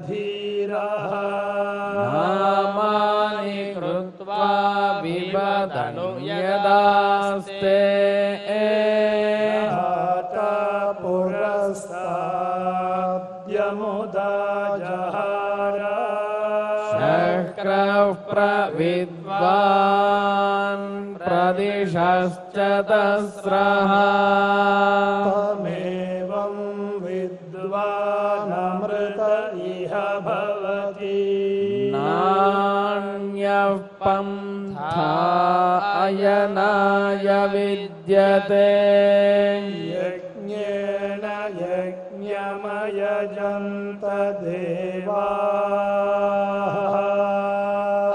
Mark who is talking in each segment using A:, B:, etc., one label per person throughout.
A: धीरः
B: नामानि कृत्वा विवदनु यदास्ते
A: पुरस्ताद्यमुदा जहार
B: शक्रः प्रविद्वान् प्रदिशश्च तस्रः
A: तमेवं विद्वानमृत इह भवति
B: नान्यः पन्था अयनाय विद्यते
A: यज्ञेन यज्ञमयजन्त देवाः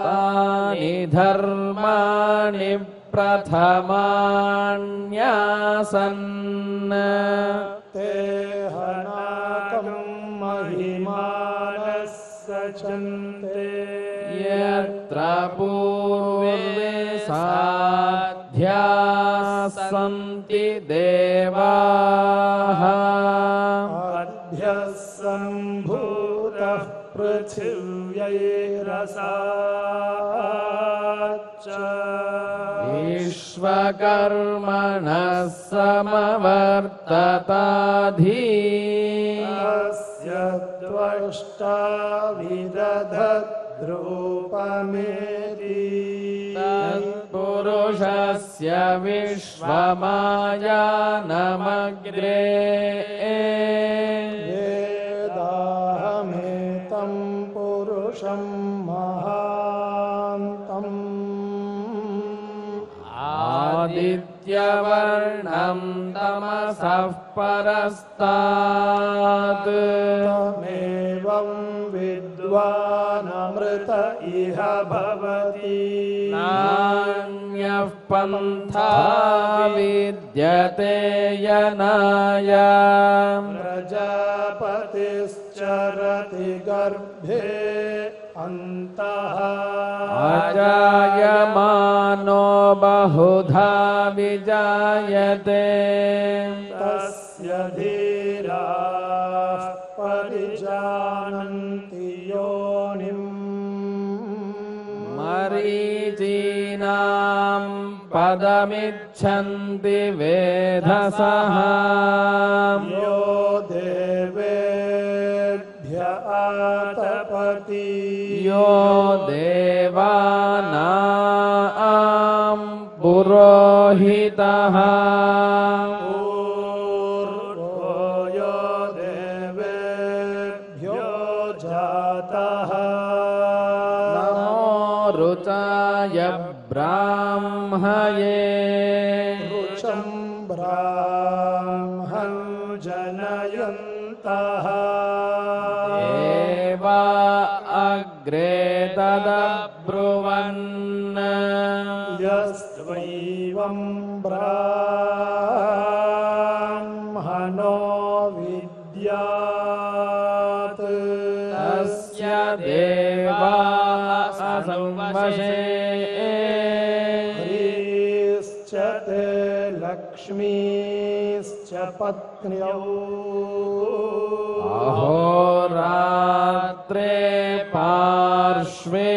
B: तानि धर्माणि प्रथमान्यासन्
A: ते हनाकं महिमानः सचन्ते
B: यत्र पूर्वे साध्याः सन्ति देवाः
A: अद्यः सम्भूतः पृथिव्यैरसाच्च
B: विश्वकर्मणः समवर्तताधि
A: तस्य त्वष्टा विदधद्रूपमेति
B: तत्पुरुषस्य विश्वमायानमग्रे
A: वेदाहमेतं पुरुषं महान्तम्
B: आदित्यवर्णं तमसः परस्तात्
A: तमेवं विद्वानमृत इह भवति
B: नान्यः पन्था विद्यते यनाय
A: प्रजापतिश्चरति गर्भे अन्तः
B: अजायमानो बहुधा विजायते
A: तस्य धीराः परिजानन्ति योनिम्
B: मरीचीनां पदमिच्छन्ति वेधसः
A: यो देवेभ्य आतपति
B: यो देवानां पुरोहितः
A: पूर्वो यो देवेभ्यो जातः
B: नमो रुचाय ब्राह्मये
A: रुचं ब्राह्मं जनयन्तः
B: देवा अग्रे तदब्रुवन्
A: यस्त्वैवं ब्राह्मणो विद्यात्
B: तस्य देवा असंवशे
A: ह्रीश्च ते लक्ष्मीश्च पत्न्यौ
B: अहोरात्रे पार्श्वे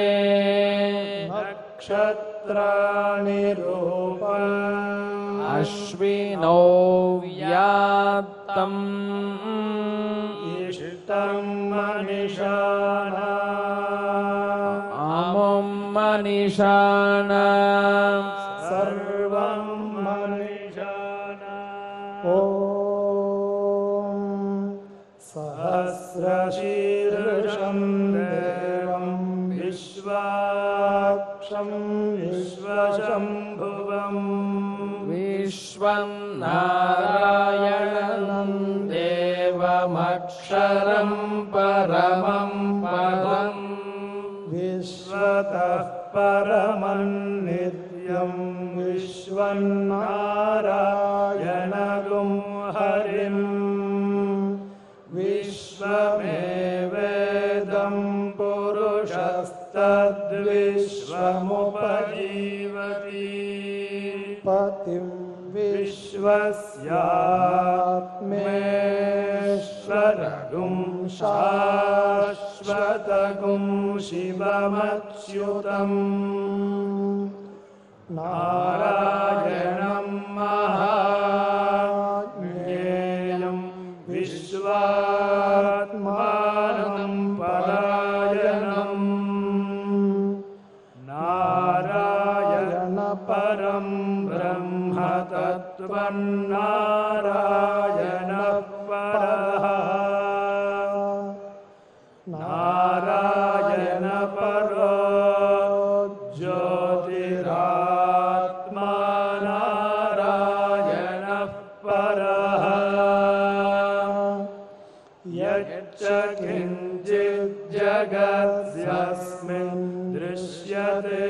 A: नक्षत्राणि रूपम्
B: अश्विनौ व्यात्तम्
A: इष्टं मनिषाणा
B: अमुं मनिषाणा
A: सर्वं मनिषाणा ॐ सहस्रशीर्षं देवं विश्वाक्षं विश्वशम्भुवम्
B: विश्वं नारायणं देवमक्षरं परमं पदम्
A: विश्वतः परमं नित्यं विश्वन्नारायणगुं हरिं विश्वमेवेदं पुरुषस्तद्विश्वमुपजीवति पतिं विश्वस्यात्मेश्वर ईश्वरगुं शाश्वतगुं शिवमच्युतम् नारायणं महाज्ञेयं विश्वात्मानं परायणम् नारायण परं ब्रह्म तत्त्वं नारायण परः नारायण परो ज्योतिरात्मा नारायण परः यच्च किञ्चित् जगत्स्मिन् दृश्यते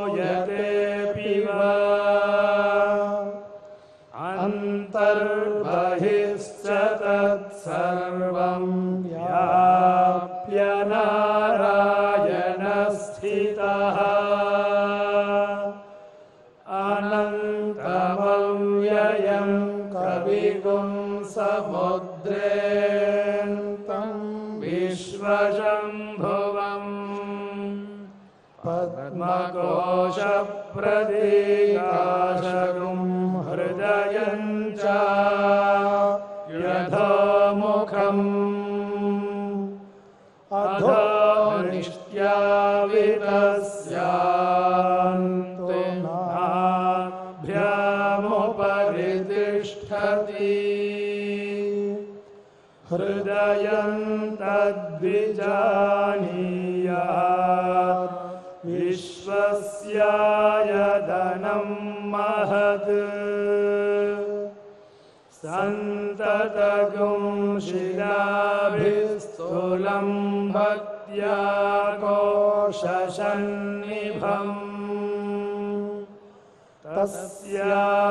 A: श्रूयतेऽपि वा अन्तर्बहिश्च तत्सर्वं व्याप्य नारायण स्थितः अनन्तमव्ययं कविगुं समुद्रेऽन्तं विश्वशम्भुवम् पद्मकोशप्रदीकाशगुं हृदयं च यथोमुखम् अधो निष्ट्यावितस्यान्तो नाभ्यामुपरि तिष्ठति हृदयं तद्विजानीयात् विश्वस्यायतनं महत् सन्ततगुं शिलाभिस्थूलं भक्त्या कोशसन्निभम्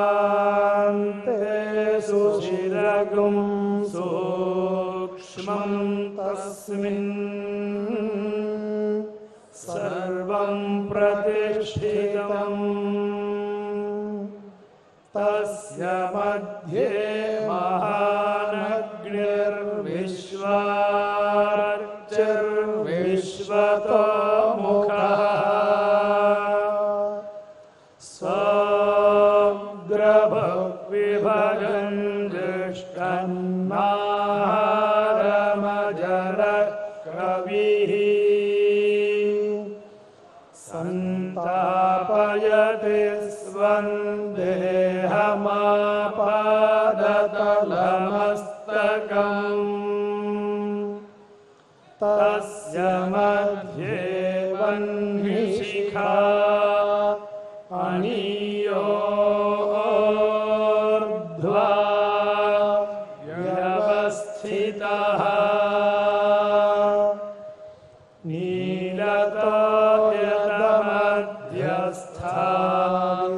A: तस्यान्ते सुशिरगुं सूक्ष्मं तस्मिन् सर्वं प्रतिष्ठितम् तस्य मध्ये महानग्निर्विश्वार्चिर्विश्वतोमुखः स्वग्रभविभगं दृष्टन्नाहारमजरकविः सन्तापयति स्वं देहमापादतलमस्तकम् तस्य मध्ये वह्निशिखा अनीयोर्ध्वा व्यवस्थितः नीलतोयतमध्यस्था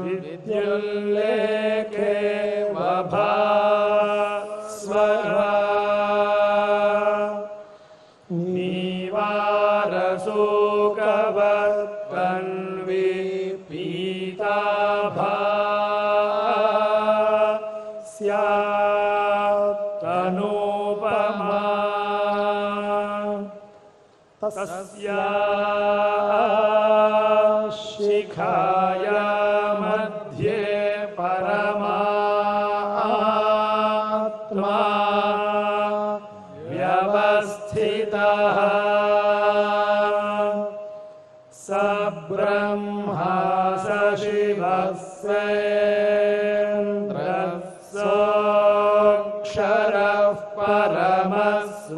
A: विद्युल्लेखे वभास्वरा नीवारशोकवत्तन्वी पीताभा स्यात्तनूपमा तस्याः शिखाया मध्ये परमात्मा व्यवस्थितः स ब्रह्मा स शिवः सेन्द्रः सोऽक्षरः परमस्वराट्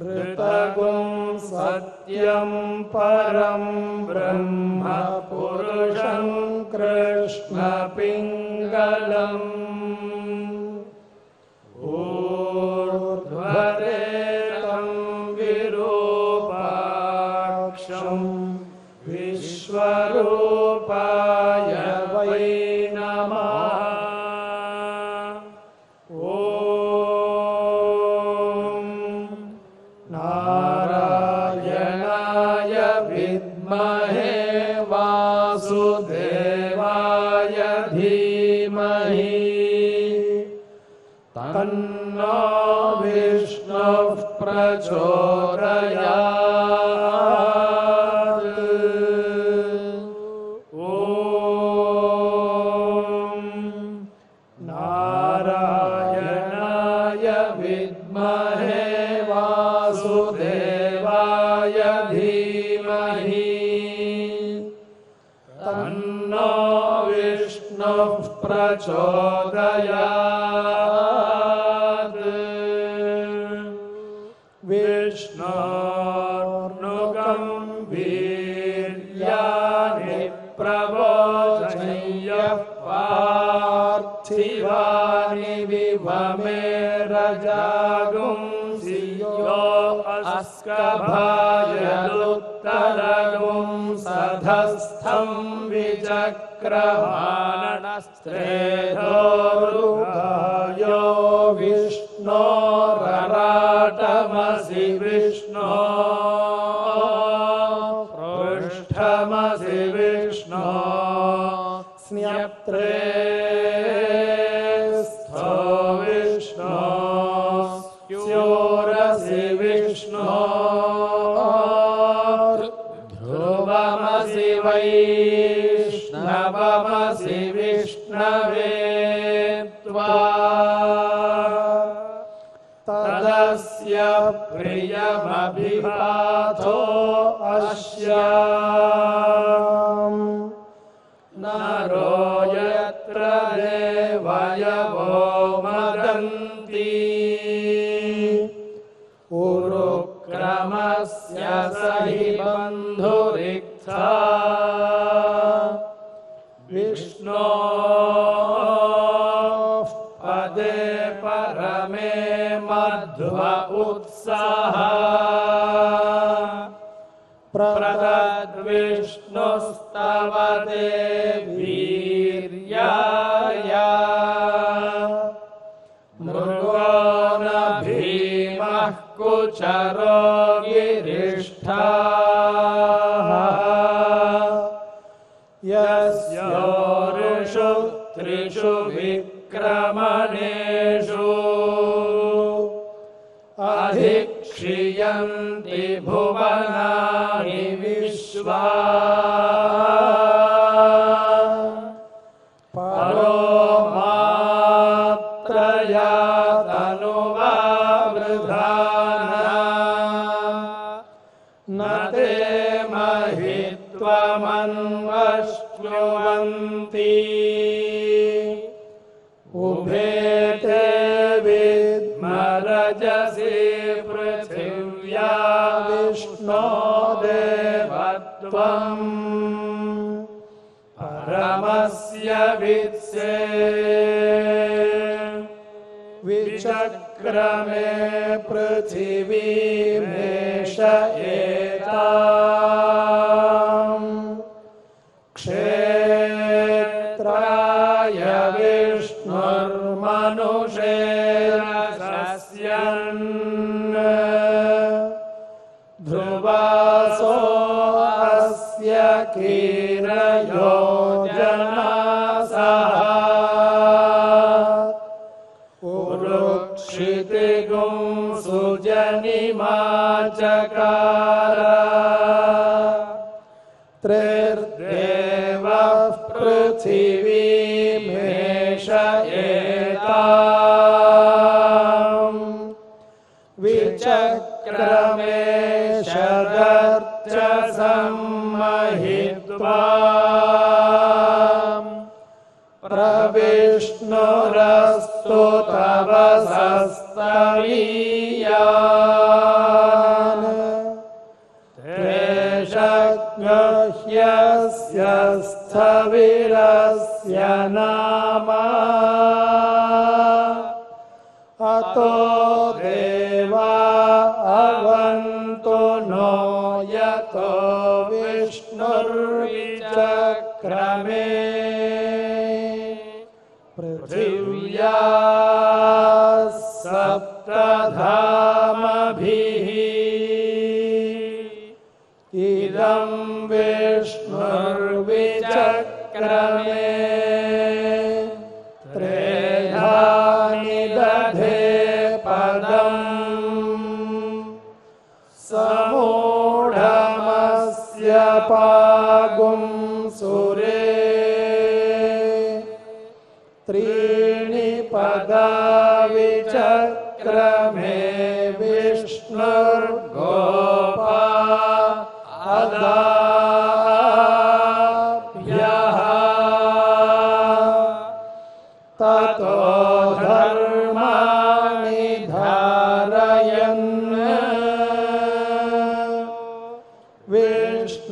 A: ऋतगुं सत्यं परं ब्रह्म पुरुषं कृष्णपिङ्गलम् ऊर्ध्वरेतं विरूपाक्षं विश्वरूपाय वै नमः ॐ नारायणाय विद्महे वासुदेवाय तन्नो विष्णुः प्रचोदयात्। ॐ नारायणाय विद्महे वासुदेवाय धीमहि तन्नो विष्णुः प्रचोदयात्। विष्णोर्नुगं वीर्याणि प्रवोचय्यः पार्थिवानि विवमे रजागुंसि यो अस्कभायदुत्तरगुं सधस्थं विचक्रमाणस्त्रेधोरुगायो विष्णोरराटमसि विष्णो पृष्ठमसि विष्णो स्न्यप्त्रे स्थो विष्णो स्योरसि विष्णो ध्रुवमसि वैष्णवमसि विष्णवे त्वा तदस्य प्रियमभिपातो अस्याम् नरो यत्र देवयवो मदन्ति उरुक्रमस्य सहि बन्धुरिक्था विष्णोः पदे परमे मध्व उत्साह प्रदद्विष्णुस्तवते वीर्याय मृगो न भीमः कुचरो गिरिष्ठाः यस्योरुषु त्रिषु विक्रमणेषु अधिक्षियन्ति भुवनानि विश्वा परो मात्रया तनुवा वृधाना न ते महित्वमन्वश्नुवन्ति उभे ते विद्मरजसि पृथिव्या विष्णो देवत्वम् परमस्य वित्से विचक्रमे पृथिवीमेष एताम् क्षेत्राय विष्णुर्मनुषेरसस्यन् ध्रुवासो अस्य कीरयोजनासः उरुक्षितिगुं सुजनिमा चकार त्रिर्देवः पृथिवीमेष एताम् विचक्रमे शदर्च सम्महित्वा प्रविष्णुरस्तु तव सस्तवीयान् तेषज्ञह्यस्य स्थविरस्य नाम अतो देवा अवन्तु नो यतो विष्णुर्विचक्रमे पृथिव्या सप्तधामभिः इदं विष्णुर्विचक्रमे त्रेधानि दधाति पागुं सुरे त्रीणि पदा विचक्रमे विष्णुर्गोपा अदाभ्यः ततो धर्माणि धारयन्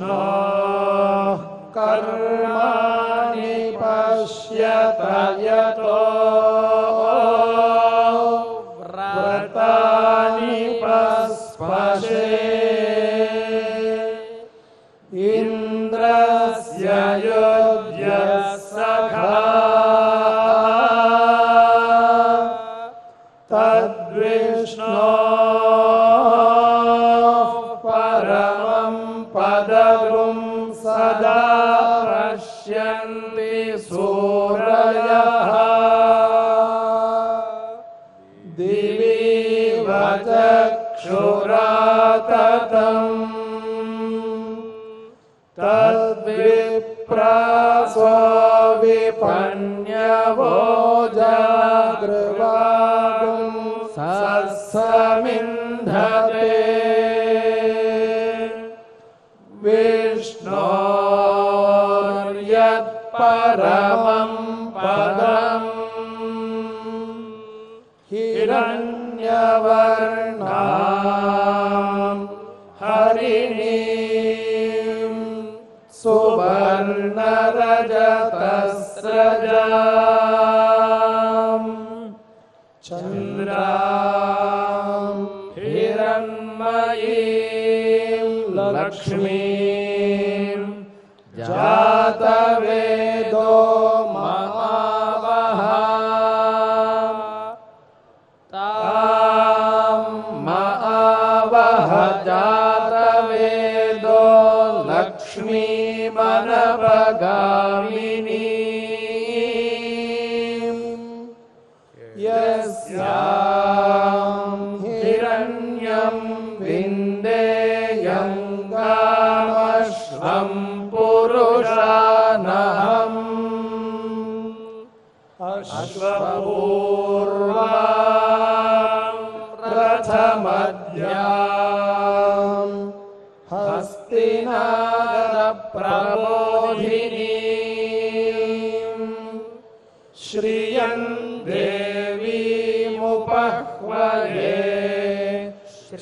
A: विष्णोः कर्माणि पश्यत यतो व्रतानि पस्पशे इन्द्रस्य योग्यः सखा तद्विष्णोः परमं पदं सदा पश्यन्ति सूरयः दिवीव चक्षुराततम् तद्विप्रासो विपन्यवो जागृवागुं सत्समिन्धते विष्णोर्यत्परमं पदम् हिरण्यवर्णां हरिणीं सुवर्णरजतस्रजां चन्द्रां हिरण्मयीं लक्ष्मीं जातवेदो महावः तां महावः जातवेदो लक्ष्मीमनपगामिनी यस्यां हिरण्यं विन्देयं कामश्वं पुरुषानहम् अश्वपूर्वां रथमध्यां हस्तिनादप्रबोधिनीं श्रियं देवीमुपह्वये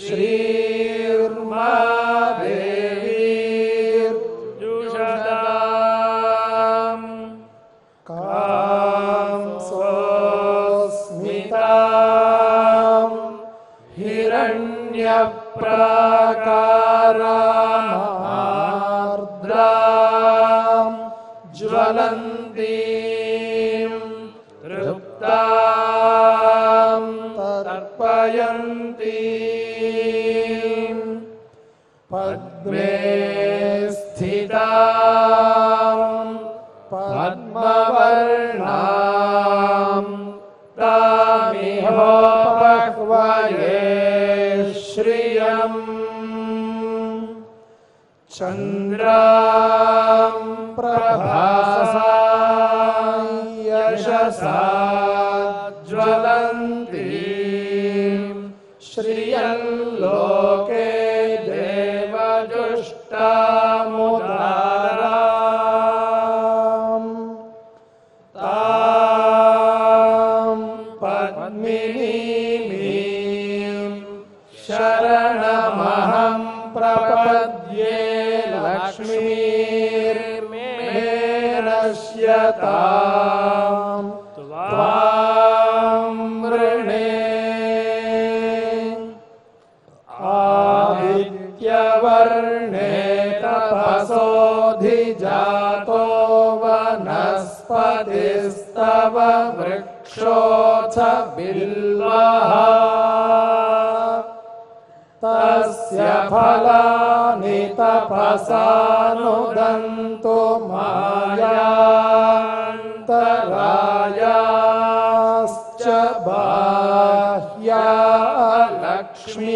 A: श्रीर्मा देवीर्जुषताम् कांसोऽस्मितां हिरण्यप्राकारामार्द्रां ज्वलन्तीं तृप्तां तर्पयन्तीं पद्मे स्थितां पद्मवर्णां तामिहोपह्वये श्रियम् चन्द्रां प्रभासा यशसा ज्वलन्तीं श्रियं लोके देवजुष्टामुदाराम् तां पद्मिनीं शरणमहं प्रपद्ये लक्ष्मीर्मे नश्यतां त्वां वृणे आदित्यवर्णे तपसोऽधिजातो वनस्पतिस्तव वृक्षोऽथ बिल्वः तस्य फलानि तपसानुदन्तु मायान्तरायाश्च बाह्या लक्ष्मीः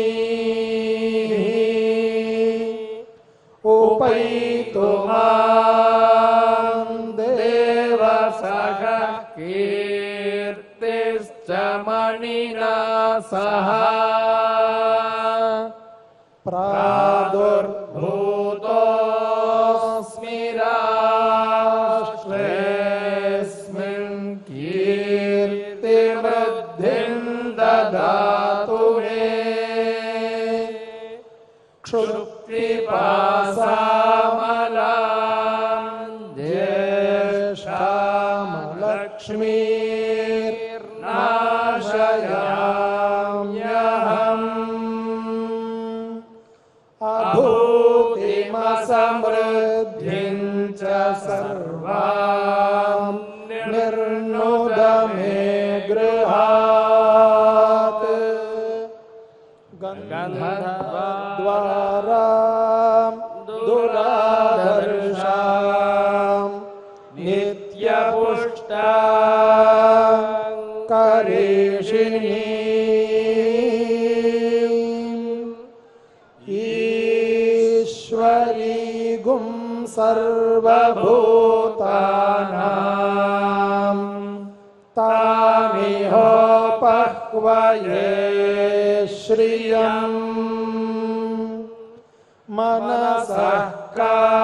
A: उपैतो
B: च मणिना सह
A: प्रादुर्भूतोऽस्मि राष्ट्रेऽस्मिन् कीर्तिवृद्धिं ददातु मे क्षुत्पिपासामलां ज्येष्ठामलक्ष्मीर्नाशयाम्यहम् अभूतिमसमृद्धिं च सर्वां निर्नुद मे गृहात् गन्धद्वारां दुरादर्शां नित्यपुष्टां करेशिनीम् ईश्वरीगुं सर्वभूतानां तामिहोपह्वये श्रियम् मनसः काममाकुतिं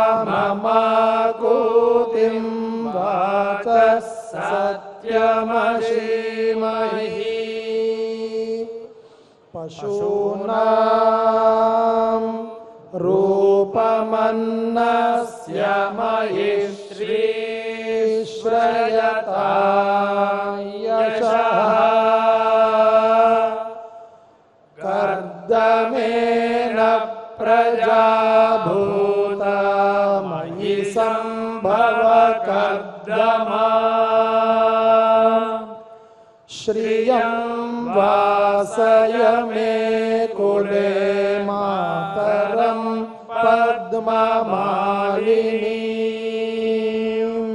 A: वाचः सत्यमशीमहि पशूनां रूपमन्नस्य मयि श्रीश्रयता यशः कर्दमेन प्रजाभूता मयि सम्भव कर्दमा श्रियं वासय मे कुले मातरं पद्ममालिनीम्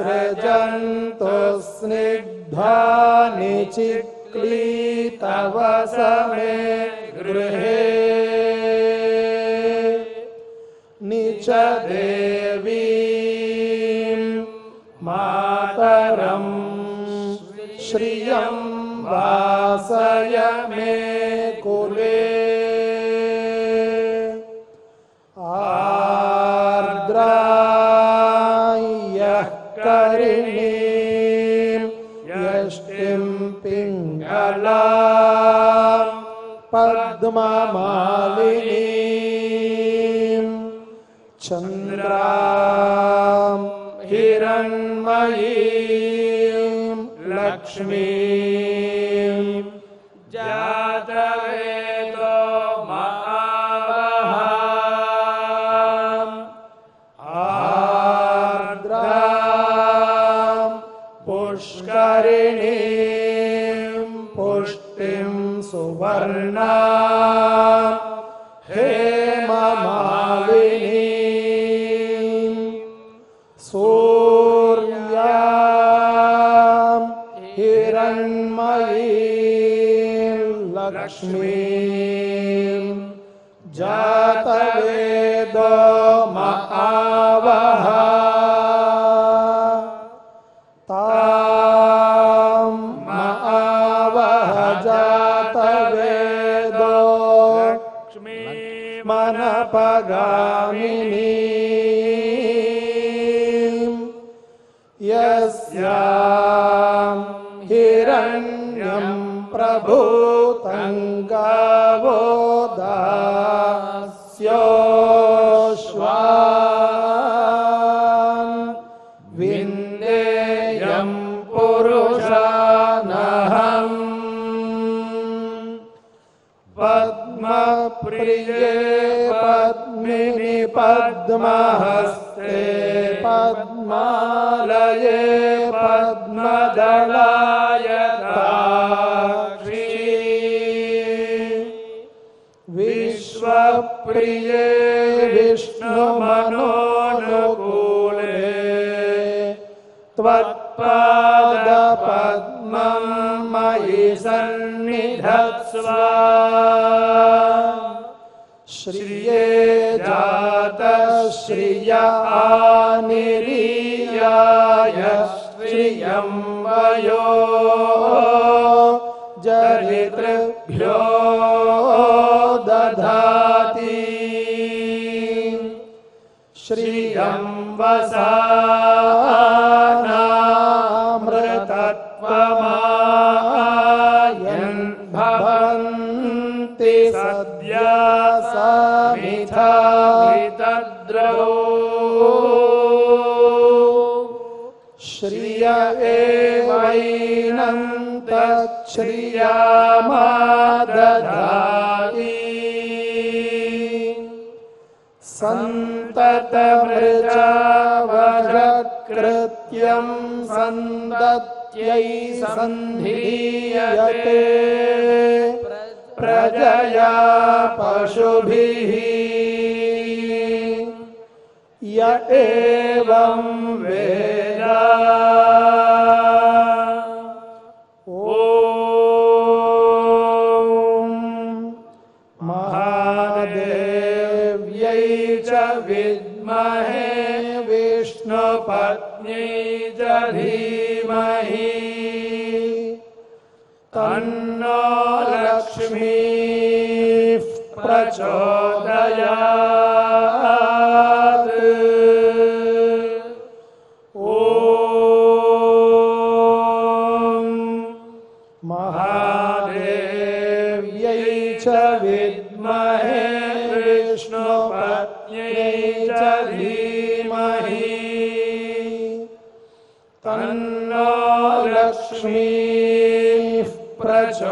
A: आपसृजन्तु स्निग्धानि चिक्लीतवस मे गृहे निच देवीं मातरं श्रियं वासय मे कुले आर्द्रायः करिणीं यष्टिं पिङ्गलां पद्ममालिनीं चन्द्रां हिरण्मयीं लक्ष्मीं जातवेदो महावहाम् आर्द्रां पुष्करिणीं पुष्टिं सुवर्णां हेममालिनीं सूर्यां हिरण्मयीं लक्ष्मीं जातवेदो महावः तां महावः जातवेदो मनपगामिनीं यस्यां हिरण्यं प्रभूतं गावो दास्योश्वान् विन्देयं पुरुषानहम् पद्मप्रिये पद्मिनि पद्महस्ते पद्मालये पद्मदलायताक्षी विश्वप्रिये विष्णुमनोनुकूले त्वत्पादपद्मं मयि सन्निधत्स्व श्रिये जातश्रिय आनिरीयाय श्रिय श्रियं वयो जरितृभ्यो दधाति श्रियं वसानामृतत्वमायन् भवन्ति सद्या समिधा घृतद्रवो श्रिय एवैनं तच्छ्रियामादधाति सन्ततमृचावजकृत्यं सन्दत्यै सन्धीयते प्रजया पशुभिः य एवं वेद ॐ महादेव्यै च विद्महे विष्णुपत्न्यै च धीमहि तन्नो लक्ष्मीः प्रचोदयात् ॐ महादेव्यै च विद्महे विष्णुपत्न्यै च धीमहि तन्नो लक्ष्मीः प्रचोदयात्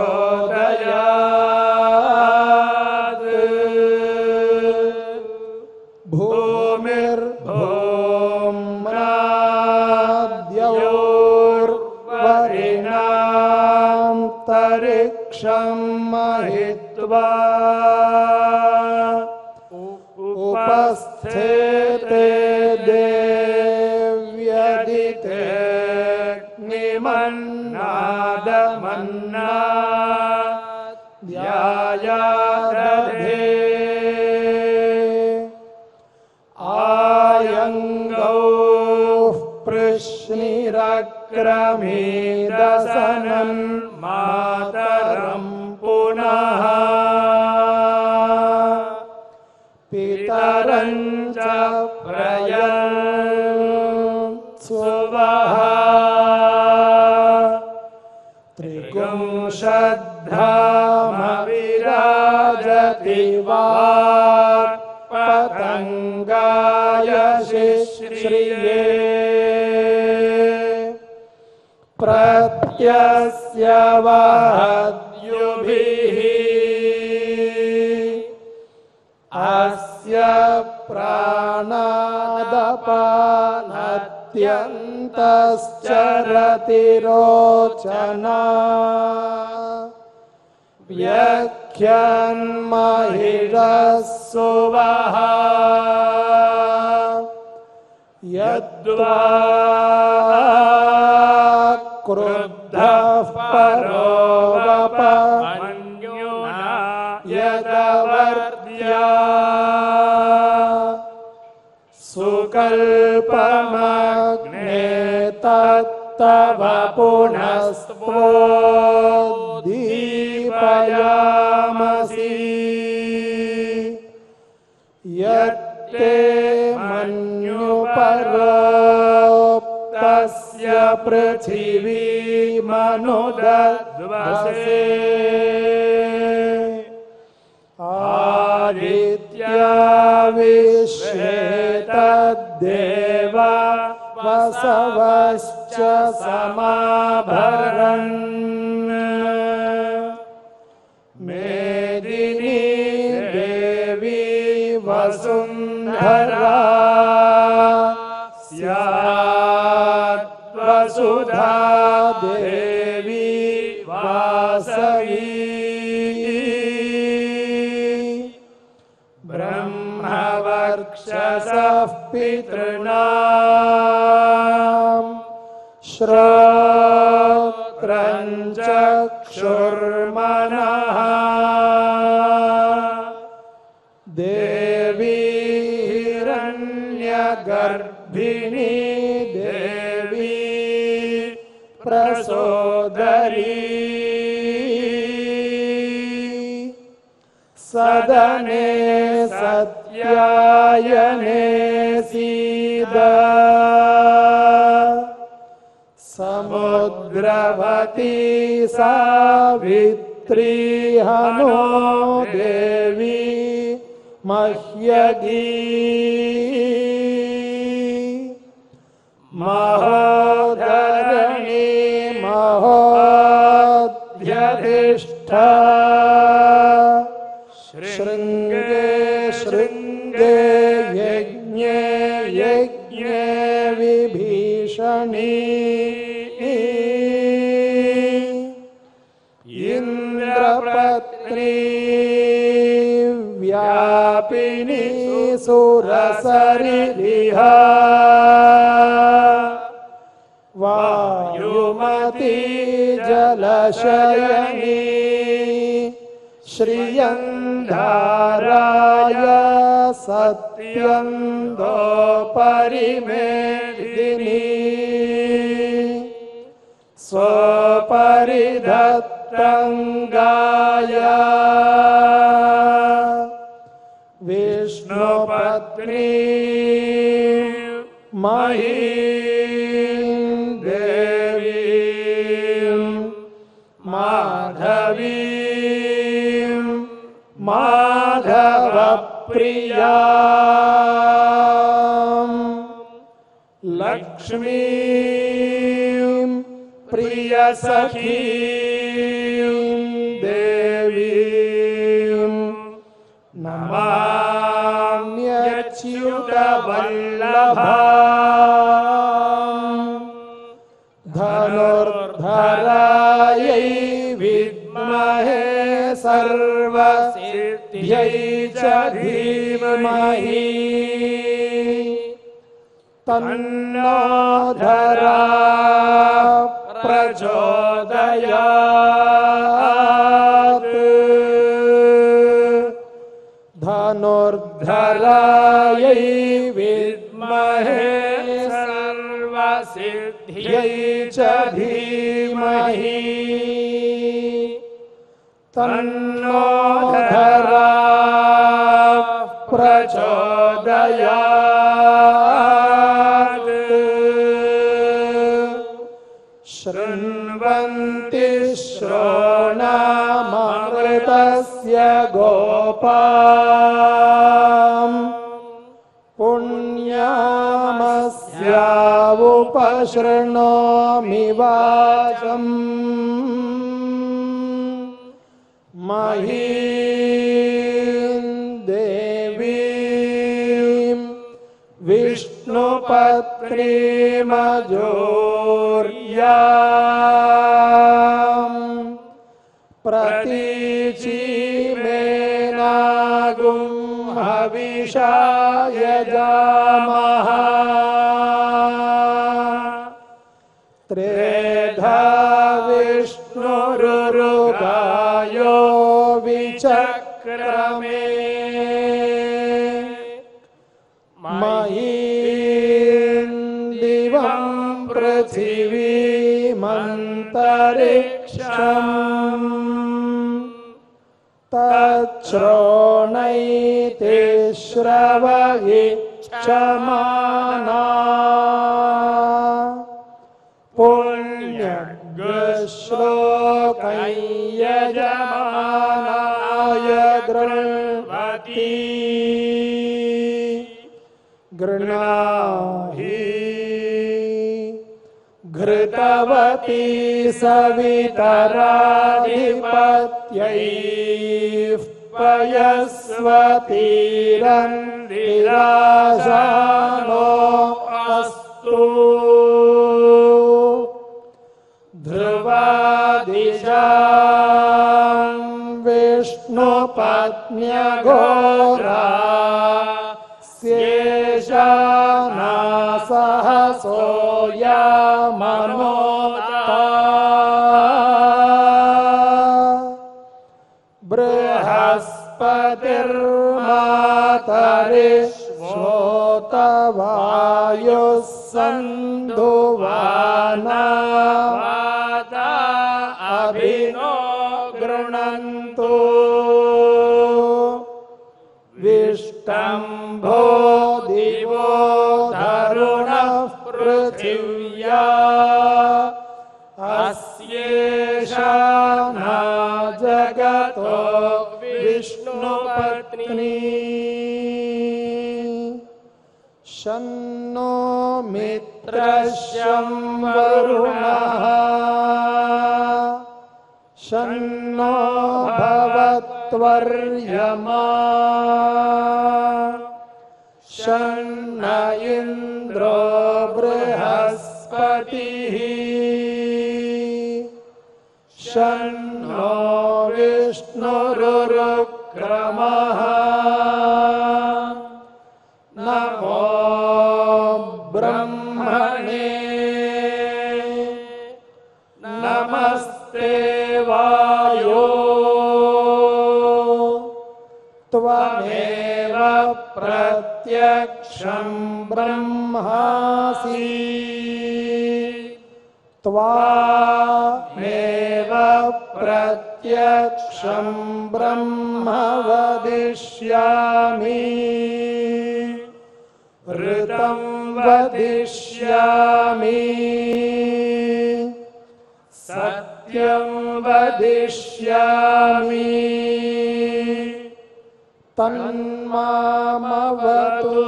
A: भूमिर्भौमराद्योर्वरिणान्तरिक्षं महित्वा उपस्थेते देव्यदितेऽग्निमन्नादमन्ना ध्यायादधे आयङ्गौः पृश्निरक्रमीदसनं मातरं पुनः पितरं च प्रयत्सुवः त्रिगुंशद्धामविराजति वाक्पतङ्गाय शिश्रिये प्रत्यस्य वहद्युभिः अस्य प्राणादपानत्यन्तश्चरतिरोचना व्याख्यान्महिषस्सुवः यद्वा क्रुद्धः परोवपमन्युना यदवर्त्या सुकल्पमग्ने तत्तव पुनस्त्वोद्दीपयामसि यत्ते मन्युपरोक्तस्य पृथिवीमनुदध्वसे आदित्या विश्वे तद्देव वसवश्च समाभरन् मेदिनी देवी वसुन्धरा स्यात् वसुधा देवी वासवी ब्रह्मवर्क्षसः पितॄणां श्रोत्रं चक्षुर्मनः देवी हिरण्यगर्भिणी देवी प्रसोदरी सदने सत्यायने सीदा समुद्रवती सावित्री हनो देवी मह्यगी महोदरणी महोध्यधिष्ठा शृंगे शृंगे यज्ञे यज्ञे विभीषणी इंद्रपत्नी व्यापिनी सुरसरिहा वायुमती जलशयनी श्रियंधाराय सत्यन्दोपरिमेदिनी स्वपरिधत्तंगाय विष्णुपत्नी महीं देवीं माधवीं माधवप्रियां लक्ष्मीं प्रियसखीं देवीं नमाम्यच्युतवल्लभां धनुर्धरायै विद्महे सर्वसिद्ध्यै च धीमहि तन्नो धरा प्रचोदयात् धनुर्धरायै विद्महे सर्वसिद्ध्यै च धीमहि तन्नो धरा प्रचोदयात् शृण्वन्ति श्रोणामृतस्य गोपाम् पुण्यामस्यावुपशृणोमि वाचम् महीं देवीं विष्णुपत्नीमजोर्याम् प्रतीचीमेनागुं हविषा यजामः त्रेधा विष्णुरुरुगायो विचक्रमे महीं दिवं पृथिवीमन्तरिक्षम् तच्छृणैते श्रवहि क्षमाना पुण्यश्लोकै यजमानाय गृह्णति गृह्णाहि घृतवती सवितराधिपत्यैः पयस्वतीरन्दिराशानो अस्तु ध्रुवादिशां विष्णुपत्न्यघोरा शेषाना सहसोया मनोता बृहस्पतिर्मातरिश्वोतवायुः सन्धुवाना
B: अस्येषाना जगतो विष्णुपत्नी
A: शन्नो मित्रश्यं वरुणः शन्नो भवत्वर्यमा शन्न इन्द्रो बृहस्पतिः शन्नो विष्णुरुक्रमः नमो ब्रह्मणे नमस्ते वायो त्वमेव प्रत्यक्षं ब्रह्मासि त्वामेव प्रत्यक्षं ब्रह्म वदिष्यामि ऋतं वदिष्यामि सत्यं वदिष्यामि तन्मामवतु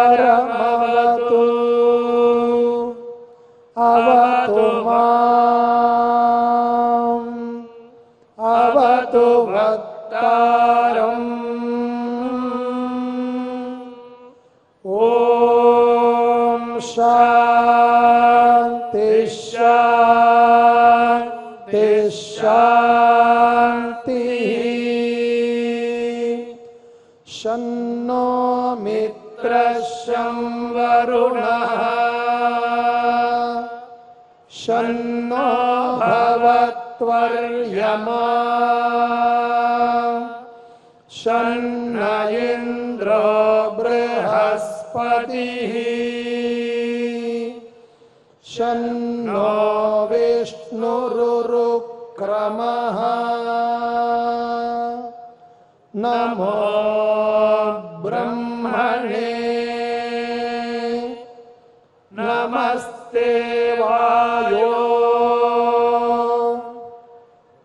A: तद्वक्तारमवतु अवतु माम् अवतु वक्तारम् ॐ शान्ति शान्ति शान्तिः शन्नो मित्रश्यं वरुणः शन्नो भवत्वर्यमा शन्न इन्द्रो बृहस्पतिः शन्नो विष्णुरुक्रमः नमो ब्रह्मणे नमस्ते वायो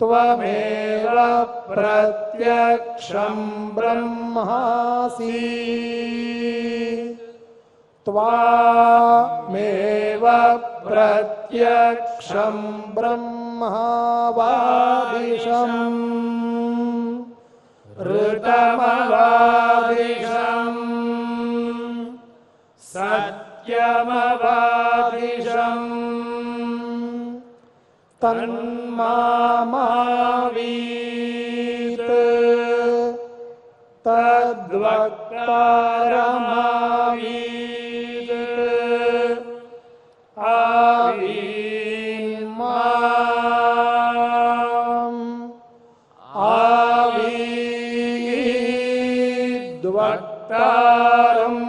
A: त्वमेव प्रत्यक्षं ब्रह्मासि त्वामेव प्रत्यक्षं ब्रह्मवादिशम् ऋतमवादिशम् सत्यमवादिशम् तन्मामावीत् तद्वक्तारमावीत् आवीन्माम् आवीद्वक्तारम्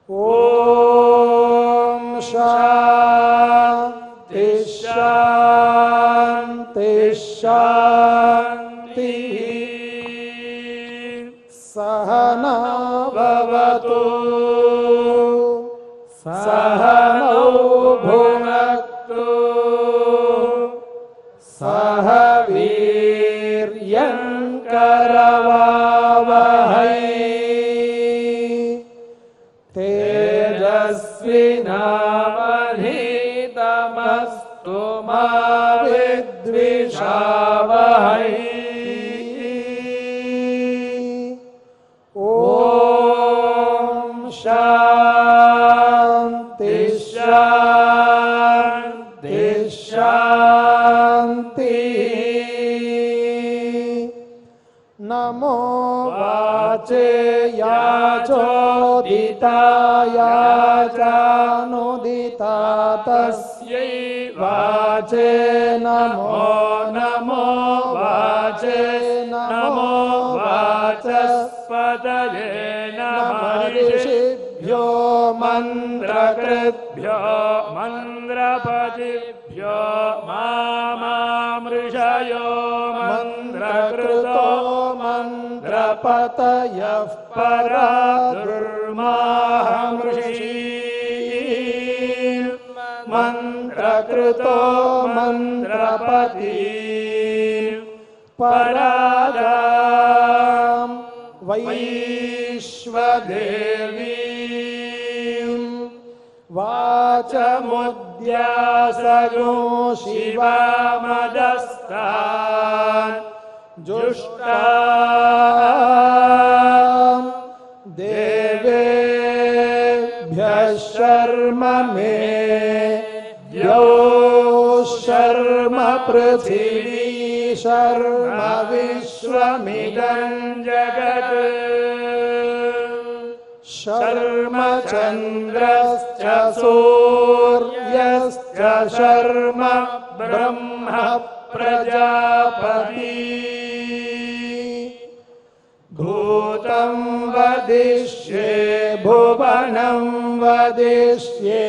A: ॐ शान्ति शान्ति शान्तिः सहना भवतु सहनौ भुनक्तु सह वीर्यं करवावहै तेजस्विनावधीतमस्तु मा विद्विषावहै ॐ शान्ति शान्ति शान्तिः नमो वाचे याचोदिताया चानुदिता तस्यै वाचे नमो नमो वाचे नमो वाचस्पतये नमः ऋषिभ्यो मन्त्रकृद्भ्यो मन्त्रपतिभ्यो मामृषयो मन्त्रकृतो मन्त्र प्रजापतयः
B: परा दुर्माहमृषि मंत्रकृतो मंत्रपति
A: परादां वैश्वदेवीं वाचमुद्यासगो शिवामदस्तान् जुष्टां देवेभ्यः शर्म मे द्यौ शर्म पृथिवी शर्म विश्वमिदं जगत् शर्म चन्द्रश्च सूर्यश्च शर्म ब्रह्म प्रजापति भूतं वदिष्ये भुवनं वदिष्ये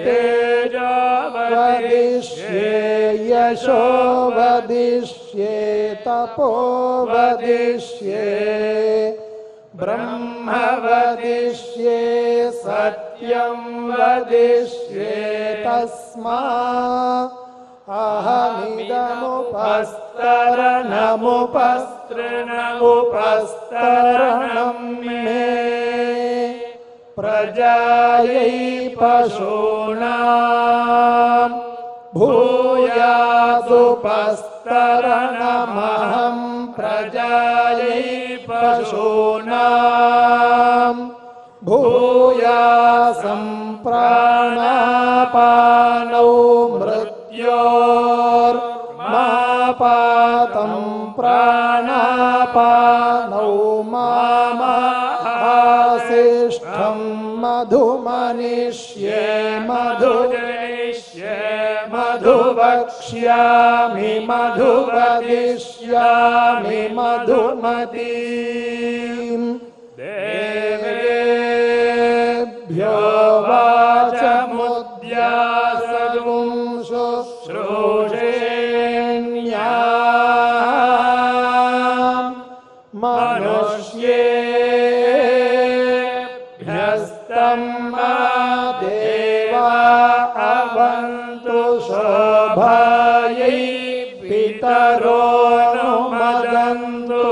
A: तेजो वदिष्ये यशो वदिष्ये तपो वदिष्ये ब्रह्म वदिष्ये सत्यं वदिष्ये तस्मात् अहमिदमुपस्तरणमुपस्तरणं मे प्रजायै पशूनां भूयादुपस्तरणमहं प्रजायै पशूनां भूयासं प्राणापानौ मृत्योर्मापातं प्राणापानौ मामाहासिष्ठं मधुमनिष्ये मधुजयिष्ये मधुवक्ष्यामि मधुवदिष्यामि मधुमतीं देवेभ्यो वाचमुद्यासगुं शुश्रूषेण्यां मनुष्येभ्यस्तं देवा अवन्तु शोभायै पितरो नुमदन्तु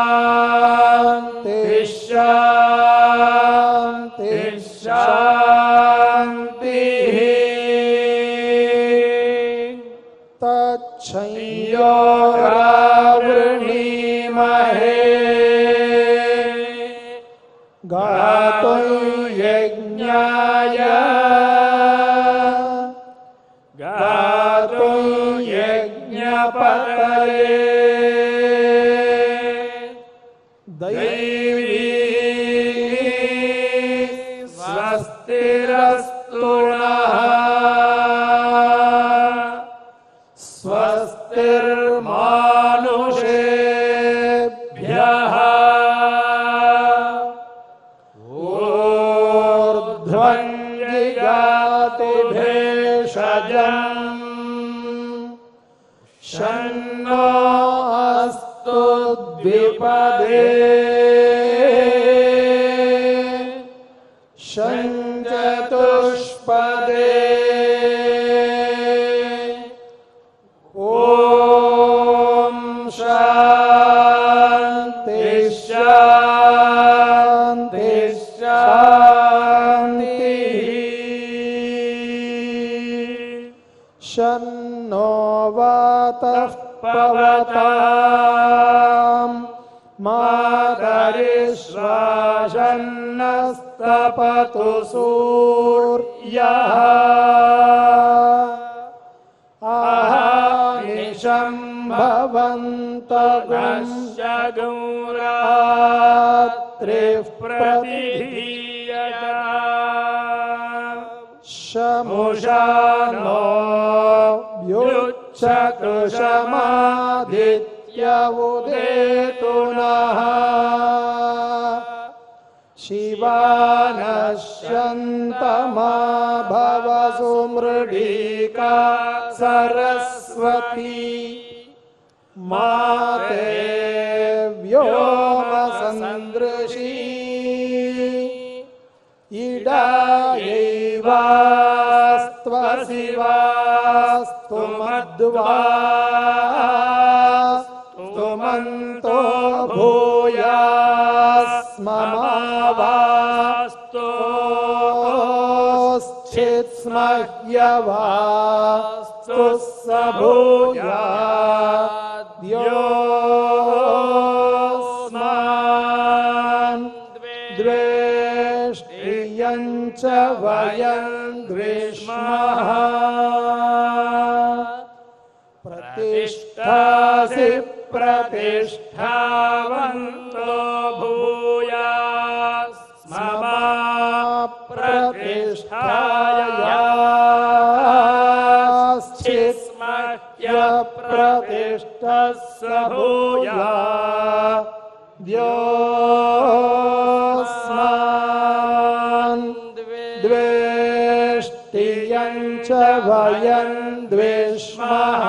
A: शान्ति शान्ति शान्तिः तच्छंयोरावृणीमहे गातुं यज्ञाय गातुं यज्ञपतये दैवी स्वस्तिरस्तु नः स्वस्तिर्मानुषेभ्यः ऊर्ध्वं जिगाति भेषजम् शन्नो अस्तु द्विपदे शञ्चतुष्पदे ॐ शान्ति शान्ति शान्तिः शन्नो वातः पवतां मातरिश्वासन्नस्तपतु सूर्यः अहनिशं भवन्तगुंरात्रिः प्रतिधीयता शमुशानो व्युच्छतु शमादित्य उदेतु नः शिवानश्यन्तमा भवसु मृळीका सरस्वती माते व्योम सन्दृशी इडायैवास्त्वशिवास्तु मध्वा स्तुमन्तो भूयास्ममावास्तोश्चित्स्मह्यवास्तु स भूयाद्योऽस्मान् द्वेष्टियं च वयं द्वेष्मः प्रतिष्ठासि
B: प्रतिष्ठावन्तो भूयास्ममा प्रतिष्ठायाश्चित्स्मह्य प्रतिष्ठस्स भूयाद्योऽस्मान् द्वेष्टियं च वयं द्वेष्मः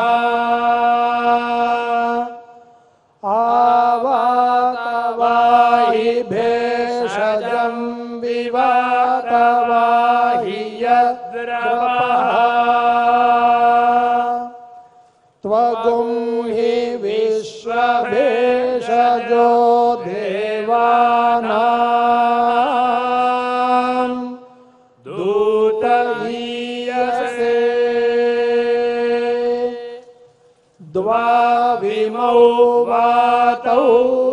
B: आवातवाहि भेषजं विवातवाहि यद्रपः त्वगुं हि विश्वभेषजो देवानां दूतयीयसे द्वाविमौ वातौ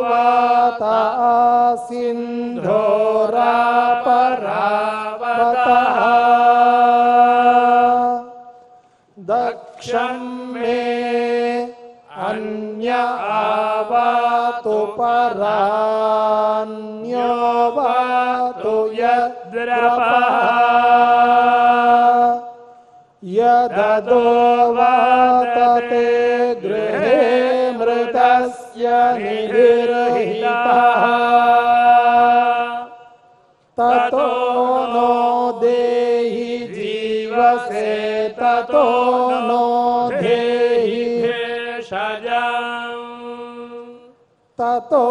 B: वाता सिन्धोरापरावतः दक्षं मे अन्य आवातु परान्यो वातु यद्रपः यददो वातते गृहे मृतस्य निगृहीतः ततो नो देहि जीवसे ततो नो देहि भेषजम्
A: ततो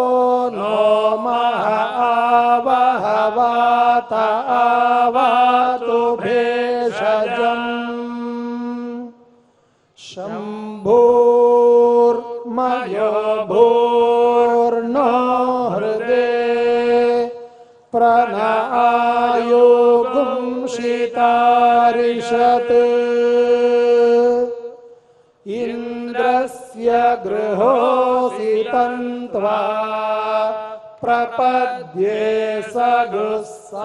A: नो महावहवात आवातु भेषजम् शम्भुर्मयो भूर्नो हृदे प्रणआयो गुंशितारिषत् इन्द्रस्य गृहोऽसि तन्त्वा प्रपद्ये सगुस्साश्वः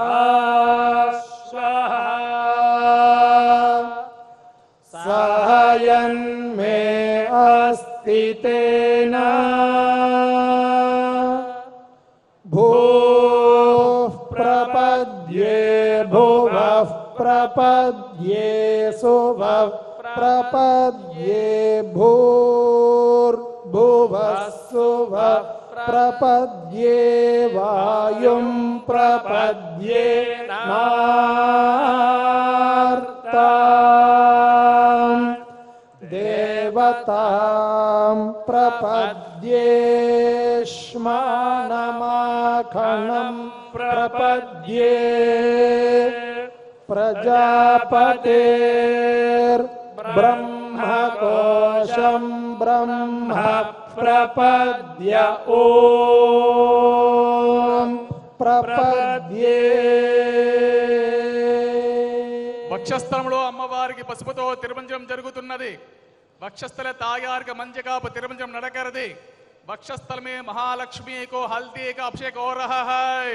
A: सहयन्मे अस्ति तेन भूः प्रपद्ये भुवः प्रपद्ये सुवः प्रपद्ये भूर्भुवः सुवः प्रपद्ये वायुं प्रपद्ये नार्ताम् देवतां प्रपद्ये श्मानमाखनं प्रपद्ये प्रजापतेर्ब्रह्मकोशं ब्रह्म प्रपद्य ॐ प्रपद्ये
C: వక్షస్థలంలో అమ్మవారికి పసుపుతో తిరుమంజనం జరుగుతున్నది. వక్షస్థల తాయారికి మంజకాపు తిరుమంజనం నడకరది. वक्षस्थल में महालक्ष्मी को हल्दी का अभिषेक हो रहा है.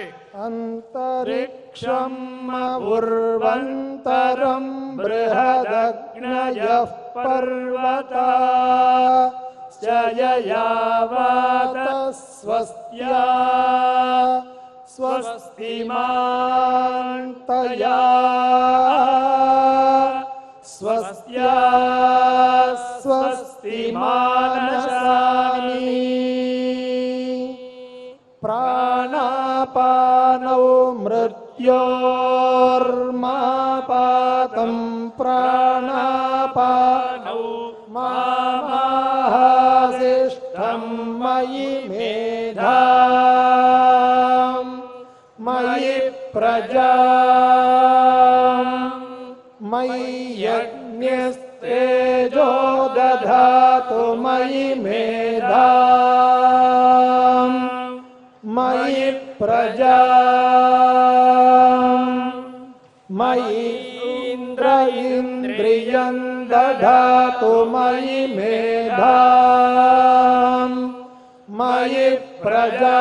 A: अंतरिक्षं उर्वन्तरं बृहदग्नयः पर्वता जययावात स्वस्त्या स्वस्तिमान्तया स्वस्त्या स्वस्तिमानसानि प्राणापानौ मृत्योर्मापातं प्राणापानौ
B: मयि मेधाम् मयि प्रजाम् मयि यज्ञस्तेजो दधातु मयि मेधाम् मयि प्रजाम् मयि इन्द्र इन्द्रियं दधातु मयि मेधाम् मयि प्रजाम्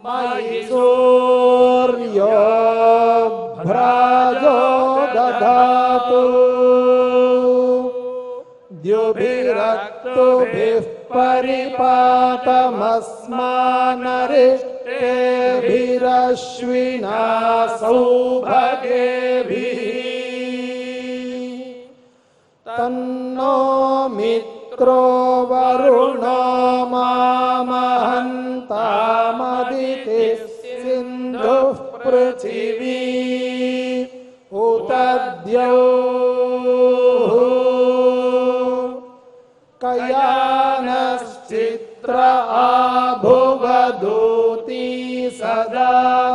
B: मयि सूर्यो भ्राजो दधातु द्युभिरक्तुभिः परिपातमस्मानरिष्टेभिरश्विना सौभगेभिः तन्नो मित्रो वरुणो मामहन्तामदितिः सिन्धुः पृथिवी उत द्यौः कयानश्चित्र आभुवदूती सदा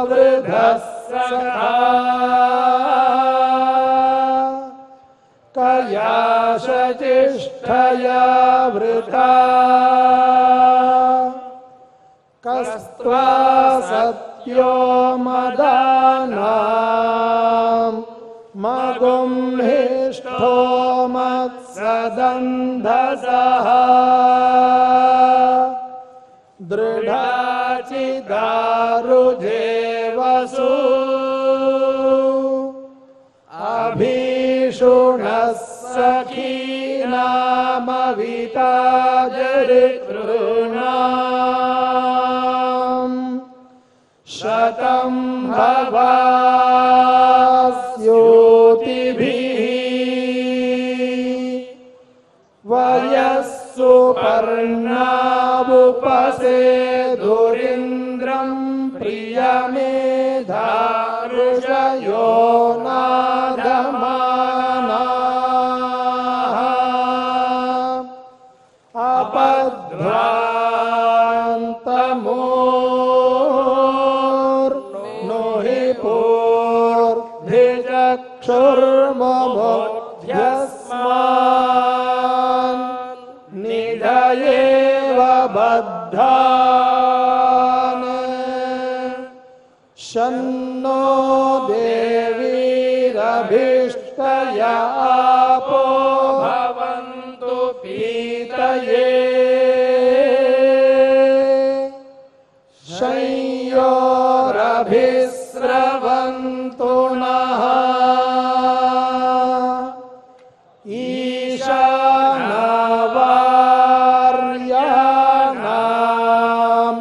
B: वृधः सखा कयाशचिष्ठया वृथा कस्त्वा सत्यो मदानाम् मगुंहिष्ठो मत्सदन्धसः दृढाचिदारुजे वसु अभीषुणः सखीनामविता जरितॄणाम् शतं भवास्योतिभिः वयस्सु पर्णावुपसेदुरिन्द्रं प्रियमेधा ऋषयो नादमानाः अपध्वान्तमूर्नो हि पूर्धिचक्षुर्ममुध्यस्मान् निधयेव बद्धान् शन्नो देवीरभीष्टय आपो भवन्तु पीतये शय्योरभिस्रवन्तु नः ईशानवार्याणां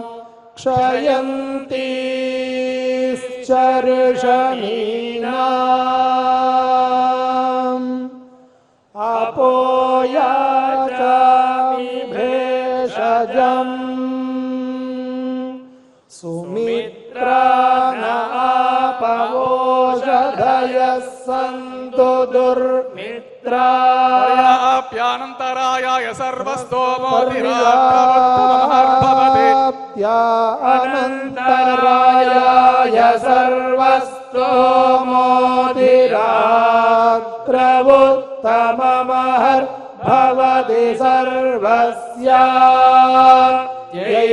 B: क्षयन्तीश्चर्षणीनाम् अपोयाचामि भेषजम् सुमित्रा न आपवोषधयः सन्तु दुर्मित्राः
C: प्यानन्तरायाय सर्वस्तोमोतिराभवति
B: अनन्तरायाय सर्वस्तोमोतिरात्रवुत्तममहर्भवति सर्वस्या यै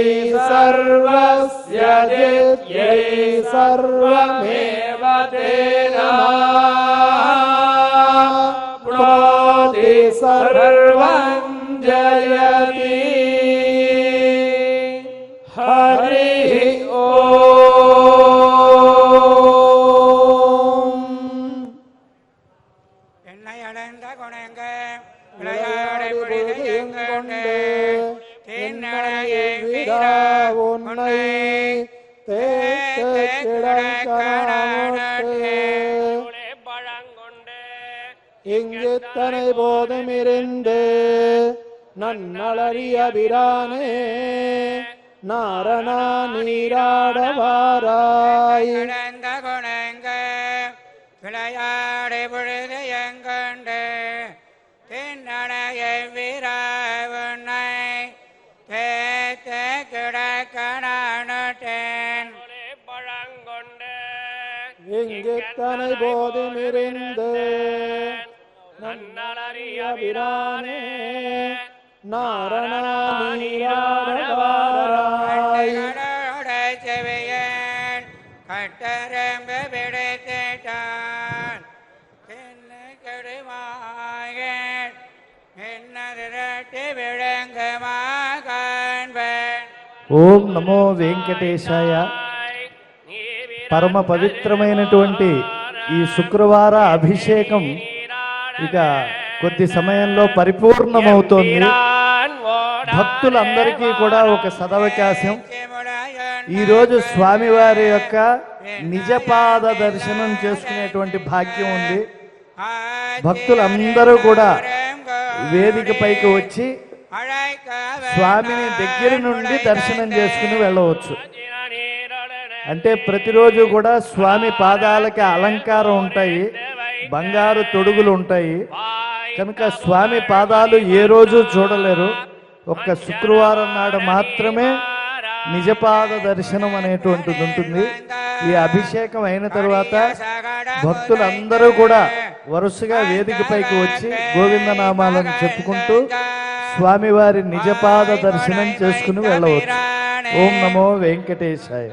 B: सर्वस्य जित्यै सर्वमेव तेन प्रोति सर्वं जयति हरिः ओम्
D: என்னையடைந்த குணங்க விளையாடி புரிதெங்கொண்டு தென்னடையை வீரா உன்னை பழங்கொண்டு
B: இங்கித்தனை போதுமிருந்து நன்னளறிய பிரானே நாரணா நீராடவாராய்
D: கடந்த குணங்க விளையாடி பொழுது எங்கண்டு தென்னடையை வீரா உன்னை
B: நாரண நீராடவாராய்
D: செவையன் கட்டரம்பு விடைத்தான் என்ன கெடுமாயன் என்ன திரட்டு விளங்குமாக காண்பன்.
B: ఓం నమో వెంకటేశాయ. పరమ పవిత్రమైనటువంటి ఈ శుక్రవార అభిషేకం ఇక కొద్ది సమయంలో పరిపూర్ణమవుతోంది. భక్తులందరికీ కూడా ఒక సదవకాశం. ఈరోజు స్వామివారి యొక్క నిజపాద దర్శనం చేసుకునేటువంటి భాగ్యం ఉంది. భక్తులందరూ కూడా వేదిక పైకి వచ్చి స్వామిని దగ్గర నుండి దర్శనం చేసుకుని వెళ్ళవచ్చు. అంటే ప్రతిరోజు కూడా స్వామి పాదాలకి అలంకారం ఉంటాయి, బంగారు తొడుగులు ఉంటాయి. కనుక స్వామి పాదాలు ఏ రోజు చూడలేరు. ఒక్క శుక్రవారం నాడు మాత్రమే నిజపాద దర్శనం అనేటువంటిది ఉంటుంది. ఈ అభిషేకం అయిన తర్వాత భక్తులందరూ కూడా వరుసగా వేదిక పైకి వచ్చి గోవిందనామాలను చెప్పుకుంటూ స్వామివారి నిజపాద దర్శనం చేసుకుని వెళ్ళవచ్చు. ఓం నమో వెంకటేశాయ.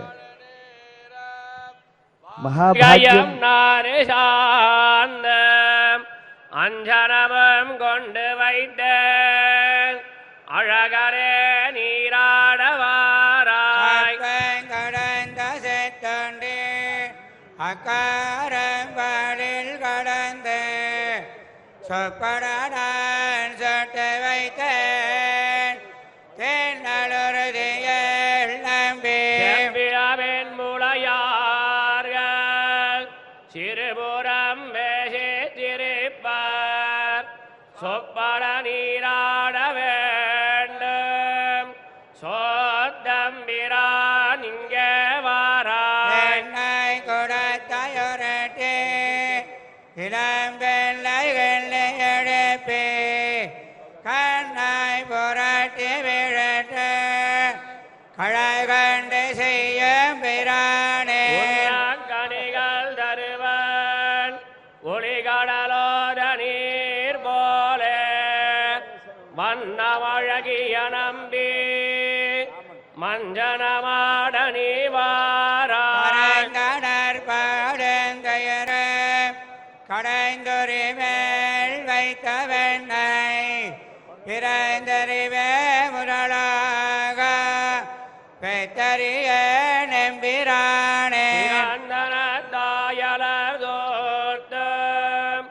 B: மகாபாகியம்
A: அஞ்சனமும் கொண்டு வைத்த அழகரே நீராடவாராய்
D: கடந்த செத்தொண்டு அக்காரங்களில் கடந்து சொப்படான் சொட்டு வைத்தேன் தென்னலுறுதியில் நம்பி
A: செம்பிழாவின் முளையார்கள் சிறுபுறம் பேசி திரிப்பார் சொப்பட நீராட வேண்டும் சோத்தம்பிரான் இங்கே வாராய்
D: என்னை கொடுத்தையுரட்டி இளம்பெல்லைகள் எழுப்பி கண்ணை புரட்டி விழட்டு களை கண்டு செய்யும் பிரானே
A: கனிகள் தருவன் ஒளிகடலோத நீர் போலே வண்ணமழகிய நம்பி மஞ்சனமாட நீ வாராய்
D: கடற்பாடுந்தயர கடைந்துரி மேல் வைத்த வெண்ணை பிறந்தறிவே முரளாக பெத்தறிய நம்பிரானே
A: தாயலர் தோட்டம்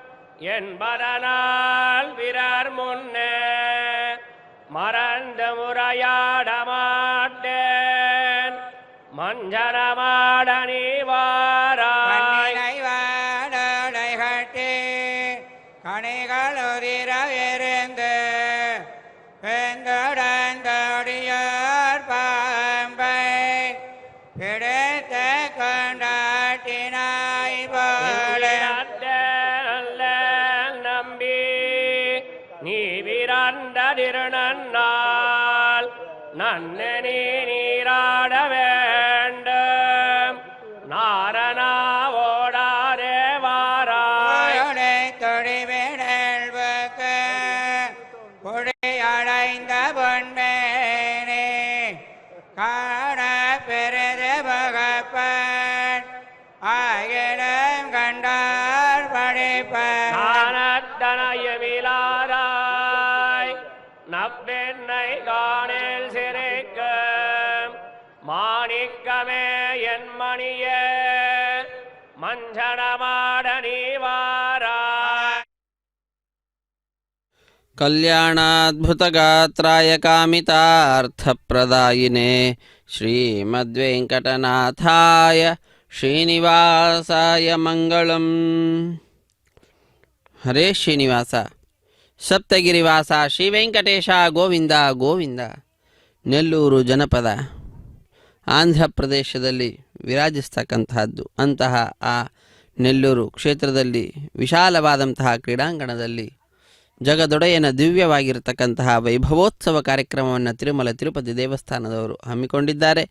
A: என்பதனால் விரர் முன்னே மறந்து முறையாட மாட்டேன் மஞ்சனமாட நீ வாராய்
D: வாடலை கட்டி கணிகள் உதிர இருந்து பெந்தோடியார் பாம்பை பிடித்த கொண்டாட்டினாய் போல
A: நம்பி நீ விரண்ட திருநன்னால் நன்ன நீ நீராட வேண்டும் நாரணா ஓடாதே வாராய்
D: தொழிவிடல் பொடி அடைந்த பொன்மேனே காண பெருது பகப்பன் ஆகிடம் கண்டார் படிப்பன்
A: ஞானத்தனயமிலாராய் நப்பெண்ணை காணில் சிரிக்கும் மாணிக்கமே என் மணியே மஞ்சனமாட நீ வாராய்
E: कल्याणाद्भुतगात्राय कामितार्थप्रदायिने श्रीमद्वेङ्कटनाथाय श्रीनिवासाय मङ्गलम्. हरे श्रीनिवास सप्तगिरिवास ಶ್ರೀ ವೆಂಕಟೇಶ ಗೋವಿಂದ ಗೋವಿಂದ. ನೆಲ್ಲೂರು ಜನಪದ ಆಂಧ್ರ ಪ್ರದೇಶದಲ್ಲಿ ವಿರಾಜಿಸ್ತಕ್ಕಂತಹದ್ದು. ಅಂತಹ ಆ ನೆಲ್ಲೂರು ಕ್ಷೇತ್ರದಲ್ಲಿ ವಿಶಾಲವಾದಂತಹ ಕ್ರೀಡಾಂಗಣದಲ್ಲಿ ಜಗದೊಡೆಯನ ದಿವ್ಯವಾಗಿರತಕ್ಕಂತಹ ವೈಭವೋತ್ಸವ ಕಾರ್ಯಕ್ರಮವನ್ನು ತಿರುಮಲ ತಿರುಪತಿ ದೇವಸ್ಥಾನದವರು ಹಮ್ಮಿಕೊಂಡಿದ್ದಾರೆ.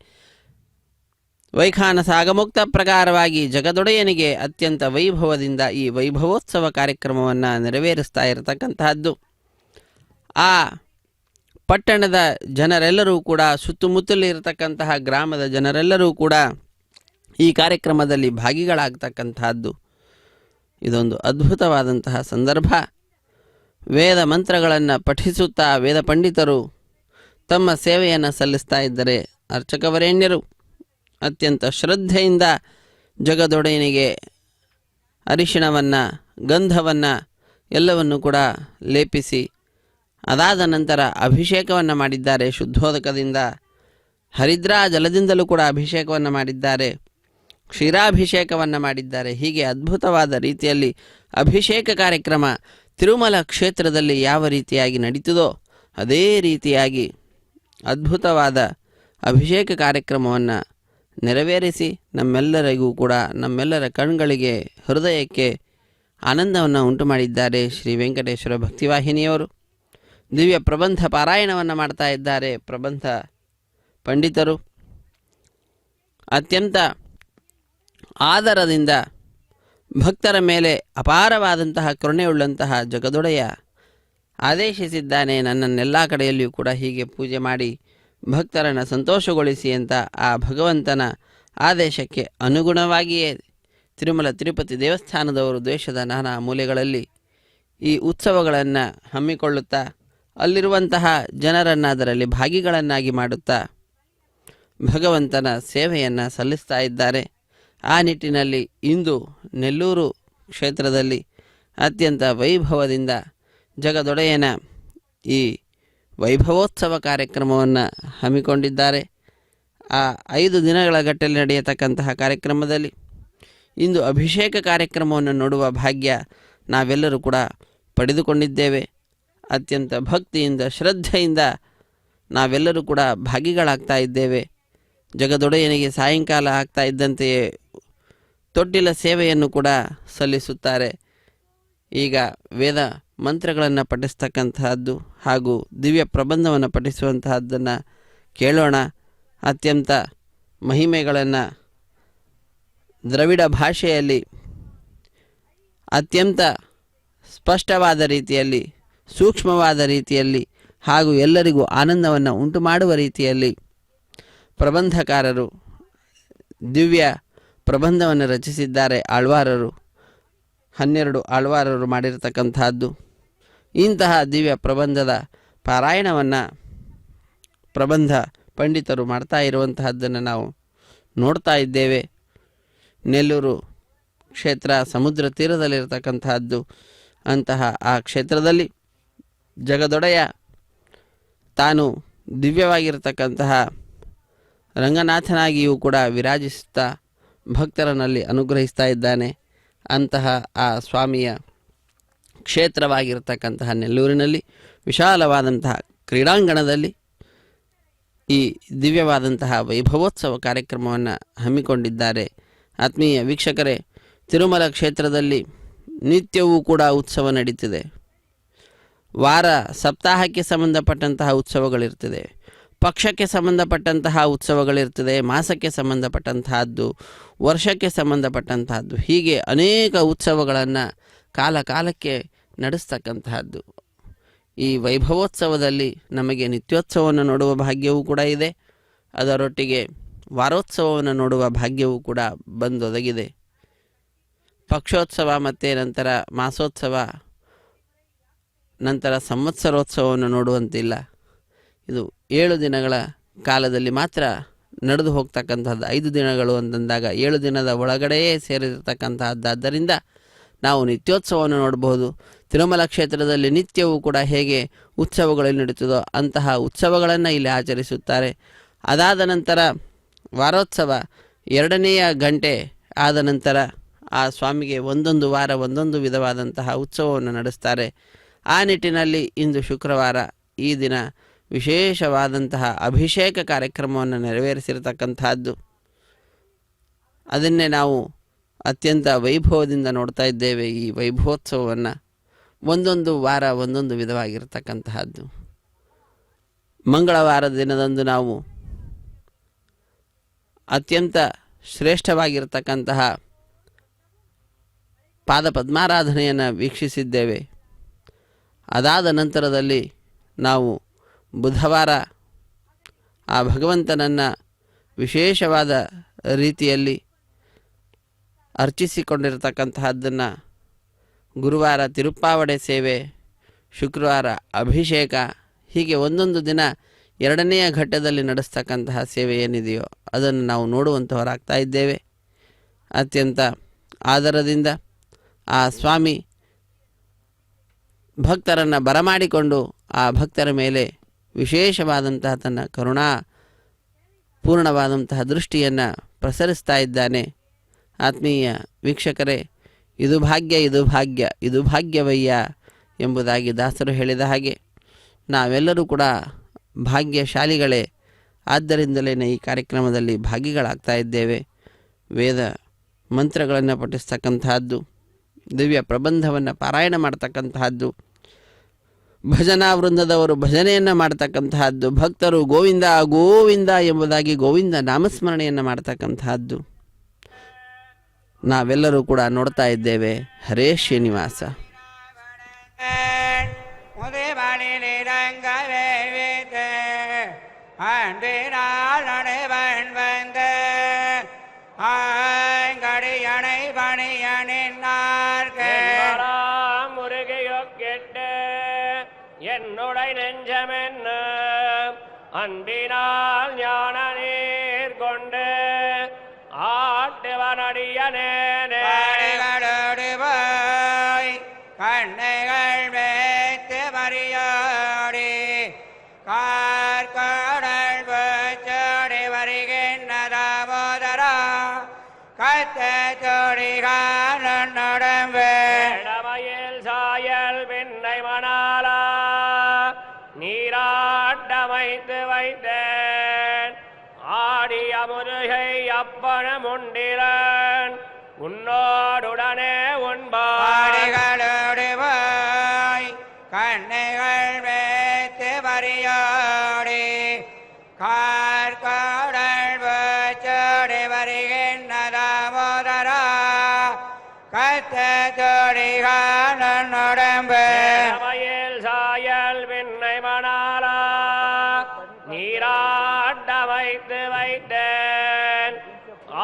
E: ವೈಖಾನಸ ಆಗಮುಕ್ತ ಪ್ರಕಾರವಾಗಿ ಜಗದೊಡೆಯನಿಗೆ ಅತ್ಯಂತ ವೈಭವದಿಂದ ಈ ವೈಭವೋತ್ಸವ ಕಾರ್ಯಕ್ರಮವನ್ನು ನೆರವೇರಿಸ್ತಾ ಇರತಕ್ಕಂತಹದ್ದು. ಆ ಪಟ್ಟಣದ ಜನರೆಲ್ಲರೂ ಕೂಡ, ಸುತ್ತಮುತ್ತಲಿರತಕ್ಕಂತಹ ಗ್ರಾಮದ ಜನರೆಲ್ಲರೂ ಕೂಡ ಈ ಕಾರ್ಯಕ್ರಮದಲ್ಲಿ ಭಾಗಿಗಳಾಗ್ತಕ್ಕಂತಹದ್ದು ಇದೊಂದು ಅದ್ಭುತವಾದಂತಹ ಸಂದರ್ಭ. ವೇದ ಮಂತ್ರಗಳನ್ನು ಪಠಿಸುತ್ತಾ ವೇದ ಪಂಡಿತರು ತಮ್ಮ ಸೇವೆಯನ್ನು ಸಲ್ಲಿಸ್ತಾ ಇದ್ದರೆ, ಅರ್ಚಕವರೇಣ್ಯರು ಅತ್ಯಂತ ಶ್ರದ್ಧೆಯಿಂದ ಜಗದೊಡೆಯನಿಗೆ ಅರಿಶಿಣವನ್ನು, ಗಂಧವನ್ನು ಎಲ್ಲವನ್ನು ಕೂಡ ಲೇಪಿಸಿ ಅದಾದ ನಂತರ ಅಭಿಷೇಕವನ್ನು ಮಾಡಿದ್ದಾರೆ. ಶುದ್ಧೋದಕದಿಂದ, ಹರಿದ್ರಾ ಜಲದಿಂದಲೂ ಕೂಡ ಅಭಿಷೇಕವನ್ನು ಮಾಡಿದ್ದಾರೆ, ಕ್ಷೀರಾಭಿಷೇಕವನ್ನು ಮಾಡಿದ್ದಾರೆ. ಹೀಗೆ ಅದ್ಭುತವಾದ ರೀತಿಯಲ್ಲಿ ಅಭಿಷೇಕ ಕಾರ್ಯಕ್ರಮ ತಿರುಮಲ ಕ್ಷೇತ್ರದಲ್ಲಿ ಯಾವ ರೀತಿಯಾಗಿ ನಡೀತದೋ ಅದೇ ರೀತಿಯಾಗಿ ಅದ್ಭುತವಾದ ಅಭಿಷೇಕ ಕಾರ್ಯಕ್ರಮವನ್ನು ನೆರವೇರಿಸಿ ನಮ್ಮೆಲ್ಲರಿಗೂ ಕೂಡ, ನಮ್ಮೆಲ್ಲರ ಕಣ್ಗಳಿಗೆ, ಹೃದಯಕ್ಕೆ ಆನಂದವನ್ನು ಉಂಟು ಮಾಡಿದ್ದಾರೆ ಶ್ರೀ ವೆಂಕಟೇಶ್ವರ ಭಕ್ತಿವಾಹಿನಿಯವರು. ದಿವ್ಯ ಪ್ರಬಂಧ ಪಾರಾಯಣವನ್ನು ಮಾಡ್ತಾ ಇದ್ದಾರೆ ಪ್ರಬಂಧ ಪಂಡಿತರು. ಅತ್ಯಂತ ಆದರದಿಂದ ಭಕ್ತರ ಮೇಲೆ ಅಪಾರವಾದಂತಹ ಕರುಣೆಯುಳ್ಳಂತಹ ಜಗದೊಡೆಯ ಆದೇಶಿಸಿದ್ದಾನೆ, ನನ್ನನ್ನೆಲ್ಲ ಕಡೆಯಲ್ಲಿಯೂ ಕೂಡ ಹೀಗೆ ಪೂಜೆ ಮಾಡಿ ಭಕ್ತರನ್ನು ಸಂತೋಷಗೊಳಿಸಿ ಅಂತ. ಆ ಭಗವಂತನ ಆದೇಶಕ್ಕೆ ಅನುಗುಣವಾಗಿಯೇ ತಿರುಮಲ ತಿರುಪತಿ ದೇವಸ್ಥಾನದವರು ದೇಶದ ನಾನಾ ಮೂಲೆಗಳಲ್ಲಿ ಈ ಉತ್ಸವಗಳನ್ನು ಹಮ್ಮಿಕೊಳ್ಳುತ್ತಾ ಅಲ್ಲಿರುವಂತಹ ಜನರನ್ನು ಅದರಲ್ಲಿ ಭಾಗಿಗಳನ್ನಾಗಿ ಮಾಡುತ್ತಾ ಭಗವಂತನ ಸೇವೆಯನ್ನು ಸಲ್ಲಿಸ್ತಾ ಇದ್ದಾರೆ. ಆ ನಿಟ್ಟಿನಲ್ಲಿ ಇಂದು ನೆಲ್ಲೂರು ಕ್ಷೇತ್ರದಲ್ಲಿ ಅತ್ಯಂತ ವೈಭವದಿಂದ ಜಗದೊಡೆಯನ ಈ ವೈಭವೋತ್ಸವ ಕಾರ್ಯಕ್ರಮವನ್ನು ಹಮ್ಮಿಕೊಂಡಿದ್ದಾರೆ. ಆ 5 ದಿನಗಳ ಗಟ್ಟಲೆ ನಡೆಯತಕ್ಕಂತಹ ಕಾರ್ಯಕ್ರಮದಲ್ಲಿ ಇಂದು ಅಭಿಷೇಕ ಕಾರ್ಯಕ್ರಮವನ್ನು ನೋಡುವ ಭಾಗ್ಯ ನಾವೆಲ್ಲರೂ ಕೂಡ ಪಡೆದುಕೊಂಡಿದ್ದೇವೆ. ಅತ್ಯಂತ ಭಕ್ತಿಯಿಂದ, ಶ್ರದ್ಧೆಯಿಂದ ನಾವೆಲ್ಲರೂ ಕೂಡ ಭಾಗಿಗಳಾಗ್ತಾ ಇದ್ದೇವೆ. ಜಗದೊಡೆಯನಿಗೆ ಸಾಯಂಕಾಲ ಆಗ್ತಾ ಇದ್ದಂತೆಯೇ ತೊಟ್ಟಿಲ ಸೇವೆಯನ್ನು ಕೂಡ ಸಲ್ಲಿಸುತ್ತಾರೆ. ಈಗ ವೇದ ಮಂತ್ರಗಳನ್ನು ಪಠಿಸ್ತಕ್ಕಂತಹದ್ದು ಹಾಗೂ ದಿವ್ಯ ಪ್ರಬಂಧವನ್ನು ಪಠಿಸುವಂತಹದ್ದನ್ನು ಕೇಳೋಣ. ಅತ್ಯಂತ ಮಹಿಮೆಗಳನ್ನು ದ್ರವಿಡ ಭಾಷೆಯಲ್ಲಿ ಅತ್ಯಂತ ಸ್ಪಷ್ಟವಾದ ರೀತಿಯಲ್ಲಿ, ಸೂಕ್ಷ್ಮವಾದ ರೀತಿಯಲ್ಲಿ ಹಾಗೂ ಎಲ್ಲರಿಗೂ ಆನಂದವನ್ನು ಉಂಟು ಮಾಡುವ ರೀತಿಯಲ್ಲಿ ಪ್ರಬಂಧಕಾರರು ದಿವ್ಯ ಪ್ರಬಂಧವನ್ನು ರಚಿಸಿದ್ದಾರೆ. ಆಳ್ವಾರರು 12 ಆಳ್ವಾರರು ಮಾಡಿರತಕ್ಕಂತಹದ್ದು. ಇಂತಹ ದಿವ್ಯ ಪ್ರಬಂಧದ ಪಾರಾಯಣವನ್ನು ಪ್ರಬಂಧ ಪಂಡಿತರು ಮಾಡ್ತಾ ಇರುವಂತಹದ್ದನ್ನು ನಾವು ನೋಡ್ತಾ ಇದ್ದೇವೆ. ನೆಲ್ಲೂರು ಕ್ಷೇತ್ರ ಸಮುದ್ರ ತೀರದಲ್ಲಿರತಕ್ಕಂತಹದ್ದು. ಅಂತಹ ಆ ಕ್ಷೇತ್ರದಲ್ಲಿ ಜಗದೊಡೆಯ ತಾನು ದಿವ್ಯವಾಗಿರತಕ್ಕಂತಹ ರಂಗನಾಥನಾಗಿಯೂ ಕೂಡ ವಿರಾಜಿಸುತ್ತಾ ಭಕ್ತರನಲ್ಲಿ ಅನುಗ್ರಹಿಸ್ತಾ ಇದ್ದಾನೆ. ಅಂತಹ ಆ ಸ್ವಾಮಿಯ ಕ್ಷೇತ್ರವಾಗಿರತಕ್ಕಂತಹ ನೆಲ್ಲೂರಿನಲ್ಲಿ ವಿಶಾಲವಾದಂತಹ ಕ್ರೀಡಾಂಗಣದಲ್ಲಿ ಈ ದಿವ್ಯವಾದಂತಹ ವೈಭವೋತ್ಸವ ಕಾರ್ಯಕ್ರಮವನ್ನು ಹಮ್ಮಿಕೊಂಡಿದ್ದಾರೆ. ಆತ್ಮೀಯ ವೀಕ್ಷಕರೇ, ತಿರುಮಲ ಕ್ಷೇತ್ರದಲ್ಲಿ ನಿತ್ಯವೂ ಕೂಡ ಉತ್ಸವ ನಡೀತಿದೆ. ವಾರ ಸಪ್ತಾಹಕ್ಕೆ ಸಂಬಂಧಪಟ್ಟಂತಹ ಉತ್ಸವಗಳಿರ್ತದೆ, ಪಕ್ಷಕ್ಕೆ ಸಂಬಂಧಪಟ್ಟಂತಹ ಉತ್ಸವಗಳಿರ್ತದೆ, ಮಾಸಕ್ಕೆ ಸಂಬಂಧಪಟ್ಟಂತಹದ್ದು, ವರ್ಷಕ್ಕೆ ಸಂಬಂಧಪಟ್ಟಂತಹದ್ದು, ಹೀಗೆ ಅನೇಕ ಉತ್ಸವಗಳನ್ನು ಕಾಲ ಕಾಲಕ್ಕೆ ನಡೆಸ್ತಕ್ಕಂತಹದ್ದು. ಈ ವೈಭವೋತ್ಸವದಲ್ಲಿ ನಮಗೆ ನಿತ್ಯೋತ್ಸವವನ್ನು ನೋಡುವ ಭಾಗ್ಯವೂ ಕೂಡ ಇದೆ. ಅದರೊಟ್ಟಿಗೆ ವಾರೋತ್ಸವವನ್ನು ನೋಡುವ ಭಾಗ್ಯವೂ ಕೂಡ ಬಂದೊದಗಿದೆ. ಪಕ್ಷೋತ್ಸವ ಮತ್ತು ನಂತರ ಮಾಸೋತ್ಸವ, ನಂತರ ಸಂವತ್ಸರೋತ್ಸವವನ್ನು ನೋಡುವಂತಿಲ್ಲ. ಇದು 7 ದಿನಗಳ ಕಾಲದಲ್ಲಿ ಮಾತ್ರ ನಡೆದು ಹೋಗ್ತಕ್ಕಂಥದ್ದು. 5 ದಿನಗಳು ಅಂತಂದಾಗ 7 ದಿನದ ಒಳಗಡೆಯೇ ಸೇರಿರ್ತಕ್ಕಂತಹದ್ದಾದ್ದರಿಂದ ನಾವು ನಿತ್ಯೋತ್ಸವವನ್ನು ನೋಡಬಹುದು. ತಿರುಮಲ ಕ್ಷೇತ್ರದಲ್ಲಿ ನಿತ್ಯವೂ ಕೂಡ ಹೇಗೆ ಉತ್ಸವಗಳು ನಡೀತದೋ ಅಂತಹ ಉತ್ಸವಗಳನ್ನು ಇಲ್ಲಿ ಆಚರಿಸುತ್ತಾರೆ. ಅದಾದ ನಂತರ ವಾರೋತ್ಸವ 2ನೆಯ ಗಂಟೆ ಆದ ನಂತರ ಆ ಸ್ವಾಮಿಗೆ ಒಂದೊಂದು ವಾರ ಒಂದೊಂದು ವಿಧವಾದಂತಹ ಉತ್ಸವವನ್ನು ನಡೆಸ್ತಾರೆ. ಆ ನಿಟ್ಟಿನಲ್ಲಿ ಇಂದು ಶುಕ್ರವಾರ ಈ ದಿನ ವಿಶೇಷವಾದಂತಹ ಅಭಿಷೇಕ ಕಾರ್ಯಕ್ರಮವನ್ನು ನೆರವೇರಿಸಿರತಕ್ಕಂತಹದ್ದು. ಅದನ್ನೇ ನಾವು ಅತ್ಯಂತ ವೈಭವದಿಂದ ನೋಡ್ತಾ ಇದ್ದೇವೆ. ಈ ವೈಭವೋತ್ಸವವನ್ನು ಒಂದೊಂದು ವಾರ ಒಂದೊಂದು ವಿಧವಾಗಿರತಕ್ಕಂತಹದ್ದು. ಮಂಗಳವಾರದ ದಿನದಂದು ನಾವು ಅತ್ಯಂತ ಶ್ರೇಷ್ಠವಾಗಿರತಕ್ಕಂತಹ ಪಾದ ಪದ್ಮಾರಾಧನೆಯನ್ನು ವೀಕ್ಷಿಸಿದ್ದೇವೆ. ಅದಾದ ನಂತರದಲ್ಲಿ ನಾವು ಬುಧವಾರ ಆ ಭಗವಂತನನ್ನು ವಿಶೇಷವಾದ ರೀತಿಯಲ್ಲಿ ಅರ್ಚಿಸಿಕೊಂಡಿರತಕ್ಕಂತಹದ್ದನ್ನು ಗುರುವಾರ ತಿರುಪ್ಪಾವಡೆ ಸೇವೆ, ಶುಕ್ರವಾರ ಅಭಿಷೇಕ, ಹೀಗೆ ಒಂದೊಂದು ದಿನ ಎರಡನೆಯ ಘಟ್ಟದಲ್ಲಿ ನಡೆಸ್ತಕ್ಕಂತಹ ಸೇವೆ ಏನಿದೆಯೋ ಅದನ್ನು ನಾವು ನೋಡುವಂಥವರಾಗ್ತಾ ಇದ್ದೇವೆ. ಅತ್ಯಂತ ಆದರದಿಂದ ಆ ಸ್ವಾಮಿ ಭಕ್ತರನ್ನು ಬರಮಾಡಿಕೊಂಡು ಆ ಭಕ್ತರ ಮೇಲೆ ವಿಶೇಷವಾದಂತಹ ತನ್ನ ಕರುಣಾ ಪೂರ್ಣವಾದಂತಹ ದೃಷ್ಟಿಯನ್ನು ಪ್ರಸರಿಸ್ತಾ ಇದ್ದಾನೆ. ಆತ್ಮೀಯ ವೀಕ್ಷಕರೇ, ಇದು ಭಾಗ್ಯ, ಇದು ಭಾಗ್ಯ, ಇದು ಭಾಗ್ಯವಯ್ಯ ಎಂಬುದಾಗಿ ದಾಸರು ಹೇಳಿದ ಹಾಗೆ ನಾವೆಲ್ಲರೂ ಕೂಡ ಭಾಗ್ಯಶಾಲಿಗಳೇ. ಆದ್ದರಿಂದಲೇ ಈ ಕಾರ್ಯಕ್ರಮದಲ್ಲಿ ಭಾಗಿಗಳಾಗ್ತಾ ಇದ್ದೇವೆ. ವೇದ ಮಂತ್ರಗಳನ್ನು ಪಠಿಸ್ತಕ್ಕಂತಹದ್ದು, ದಿವ್ಯ ಪ್ರಬಂಧವನ್ನು ಪಾರಾಯಣ ಮಾಡ್ತಕ್ಕಂತಹದ್ದು, ಭಜನಾ ವೃಂದದವರು ಭಜನೆಯನ್ನು ಮಾಡ್ತಕ್ಕಂತಹದ್ದು, ಭಕ್ತರು ಗೋವಿಂದ ಗೋವಿಂದ ಎಂಬುದಾಗಿ ಗೋವಿಂದ ನಾಮಸ್ಮರಣೆಯನ್ನು ಮಾಡ್ತಕ್ಕಂತಹದ್ದು ನಾವೆಲ್ಲರೂ ಕೂಡ ನೋಡ್ತಾ ಇದ್ದೇವೆ. ಹರೇ ಶ್ರೀನಿವಾಸ.
A: முருகையொக்கெட்டு என்னுடை நெஞ்சமென்ன அன்பினால் ஞான நீர் கொண்டு ஆட்டுவனடியனேனே
D: கண்ணைகள் வைத்து மரியாடி கார்கடல் வச்சோடி வருகின்ற தாமோதரா கத்த சோடிகானடம்பே
A: இடமையில் சாயல் பின்னை மணாலா நீராட்டமைத்து வைத்தேன் ஆடிய முருகை அப்பணம் உண்டிரன் உன்னோடுடனே
D: உண்பாடிகளோடு போய் கண்ணைகள் வைத்து மரியாடி கார்கடல் வச்சோடி வருகின்ற தாமோதரா கத்த சோடிகானடம்பே
A: இடமையில் சாயல் பின்னை மணாலா நீராட்டமைத்து வைத்தேன்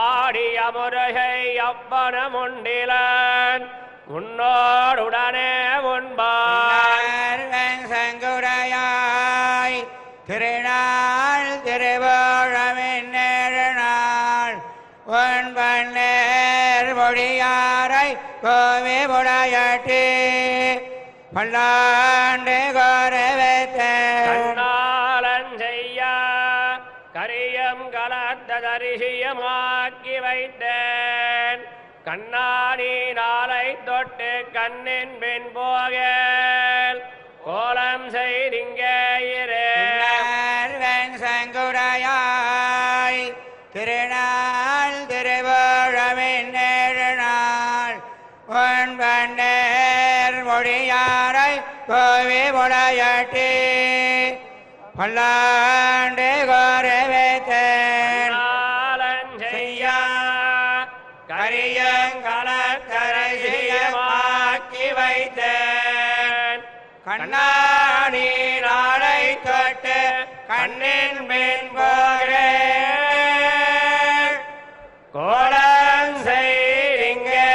A: ஆடிய முருகை அப்பணம் உண்டிலன் உன்னோடுடனே உண்பான்
D: சங்குடையாய் திருநாள் திருவோழமின் நாள் உன் பண்ணேர் மொழியாரை கோவி முடையட்டி பல்லாண்டு கோரவேத்தேன்
A: கண்ணாலன் செய்ய கரியம் கலந்த தரிசியமாக்கி வைத்தேன் கண்ணாடி நாளை தொட்டு கண்ணின் பின் போகேல் கோலம் செய்திங்கே
D: சங்குடையாய் திருநாள் திருவோழமின் நாள் உன் பண்ணேர் மொழியாரை கோவி முடையட்டி பல்லாண்டு கோரவேத்தேன்
A: செய்ய கரியங்கலக்கரசியமாக்கி வைத்தேன்
D: கண்ணாடி நாளை தொட்டு கண்ணின் பின் போகிறே
A: கோலம் செய்திங்கே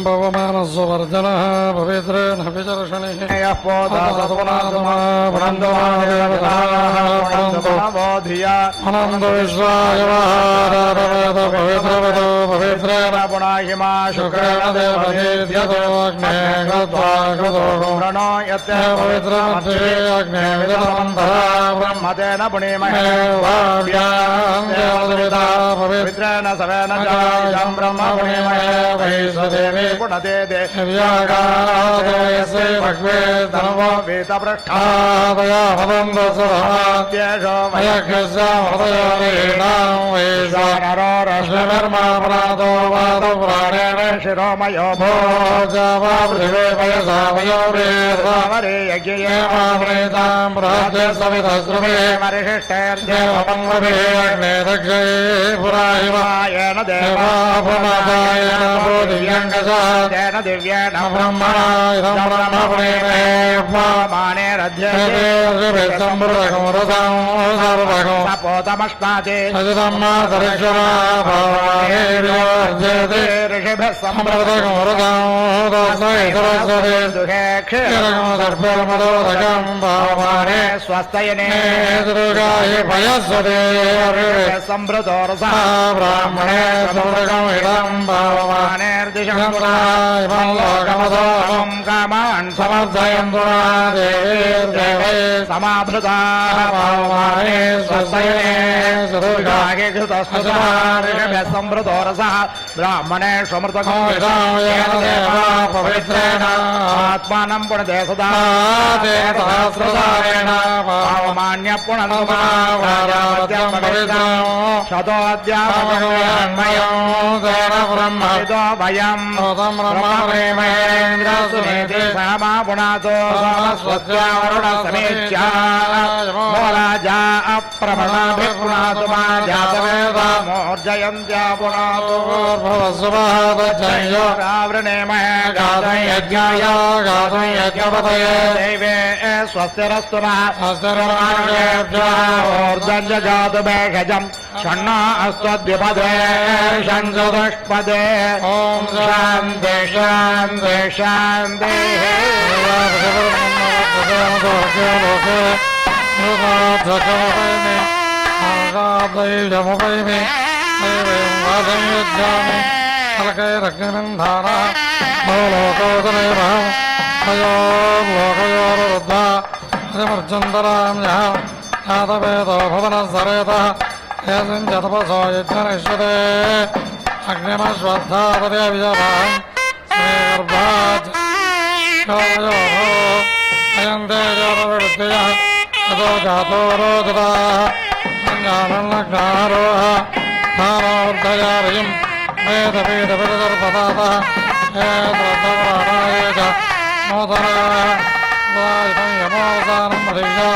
F: पवमानस्वर्जनः पवित्रेण विचर्षणिः अनन्तो विश्वायवाहारवेद पवित्रवतो पवित्रेण पुणाहिमा शुक्रेण देवदेव्यतोऽग्ने गत्वा कृतो प्रणो यत्ते पवित्रमध्ये अग्ने विदमन्तरा ब्रह्मतेन पुणीमहे वाव्यां देवदेवता पवित्रेण सवेन जायं ब्रह्म पुणीमहे वैश्वदेवी पुनते देव्यागादयसे भगवे धनवो वेदपृष्ठादया भवन्दसुरमाद्येषो मयज्ञस्य हृदयोरीणां वैश्वानरो रश्मिर्मापराधो वादपुराणेन शिरोमयो भोजावा पृथिवे वयसा वयोरेर्वामरे यज्ञये मामृतां बृहद्य सवितस्रुवे मरिशिष्टैर्देवमन्वभे अग्ने दक्षये पुराहिमायेन देवा पुनदायेन भूदिव्यङ्गसा तेन दिव्येन ब्रह्मणा इदं ब्रह्मपुणेमहे मानेरध्यते सम्मृतकं रसं सर्वकं सपोतमश्नाते सजितं मातरिक्षरा भवानेर्योर्जयते ऋषिभिः सम्मृतकं रसं तस्मै सरस्वते दुहे क्षीरकं दर्भर्मदोदकं भवाने स्वस्तयने दुर्गाय भयस्वते सम्मृतो रसः ब्राह्मणे सम्मृतकम् इदं भवानेर्दिशं इमं लोकमदोहं कामान् समर्थयन्तु देवे समाभृताः भवाने स्वस्तयने दुर्गाय घृतस्तुभिः सम्मृतो रसः ब्राह्मणे समृतकम् इदं येन देवा पवित्रेण आत्मानं पुनते सदा तेन सहस्रधारेण पावमान्य पुनर्मावाद्यं पवित्रं शतोऽध्यापकमयं तेन ब्रह्मविदो भयं ब्रह्मप्रेमेन्द्रसुनेति सामा पुनातो स्वस्यावरुणसमेत्या राजा अप्रमणाभिपुनातु मा जातवेदा मोर्जयन्त्या पुनातो भवस्वभावजयो रावृणेमहे गातं यज्ञाय गातं यज्ञपतये देवे स्वस्तिरस्तु नः स्वस्तिर्मानुषेभ्योर्धञ्जजातु भेषजं षण्णा अस्त्वद्विपदे षण्चतुष्पदे ॐ शान्ति शान्ति शान्तिः अलकैरग्निबन्धाना लोकोदरेवहं तयोः लोकयोरुद्धा अजमर्चन्दरां यातवेदो भुवनसरेतः यस्मिञ्चतपसो यज्ञनिष्यते अग्निमश्वत्थापतिभिजभां श्रीगर्भात् शोभयोः अयं तेजोपवृत्तियः ततो जातो रोदताः ज्ञानन्नग्नारोह स्थानोर्धयारिं वेदपीठपरिदर्पदातः हेद्रद्धपुराणाय च नूतनाः यमोदानं मधिषा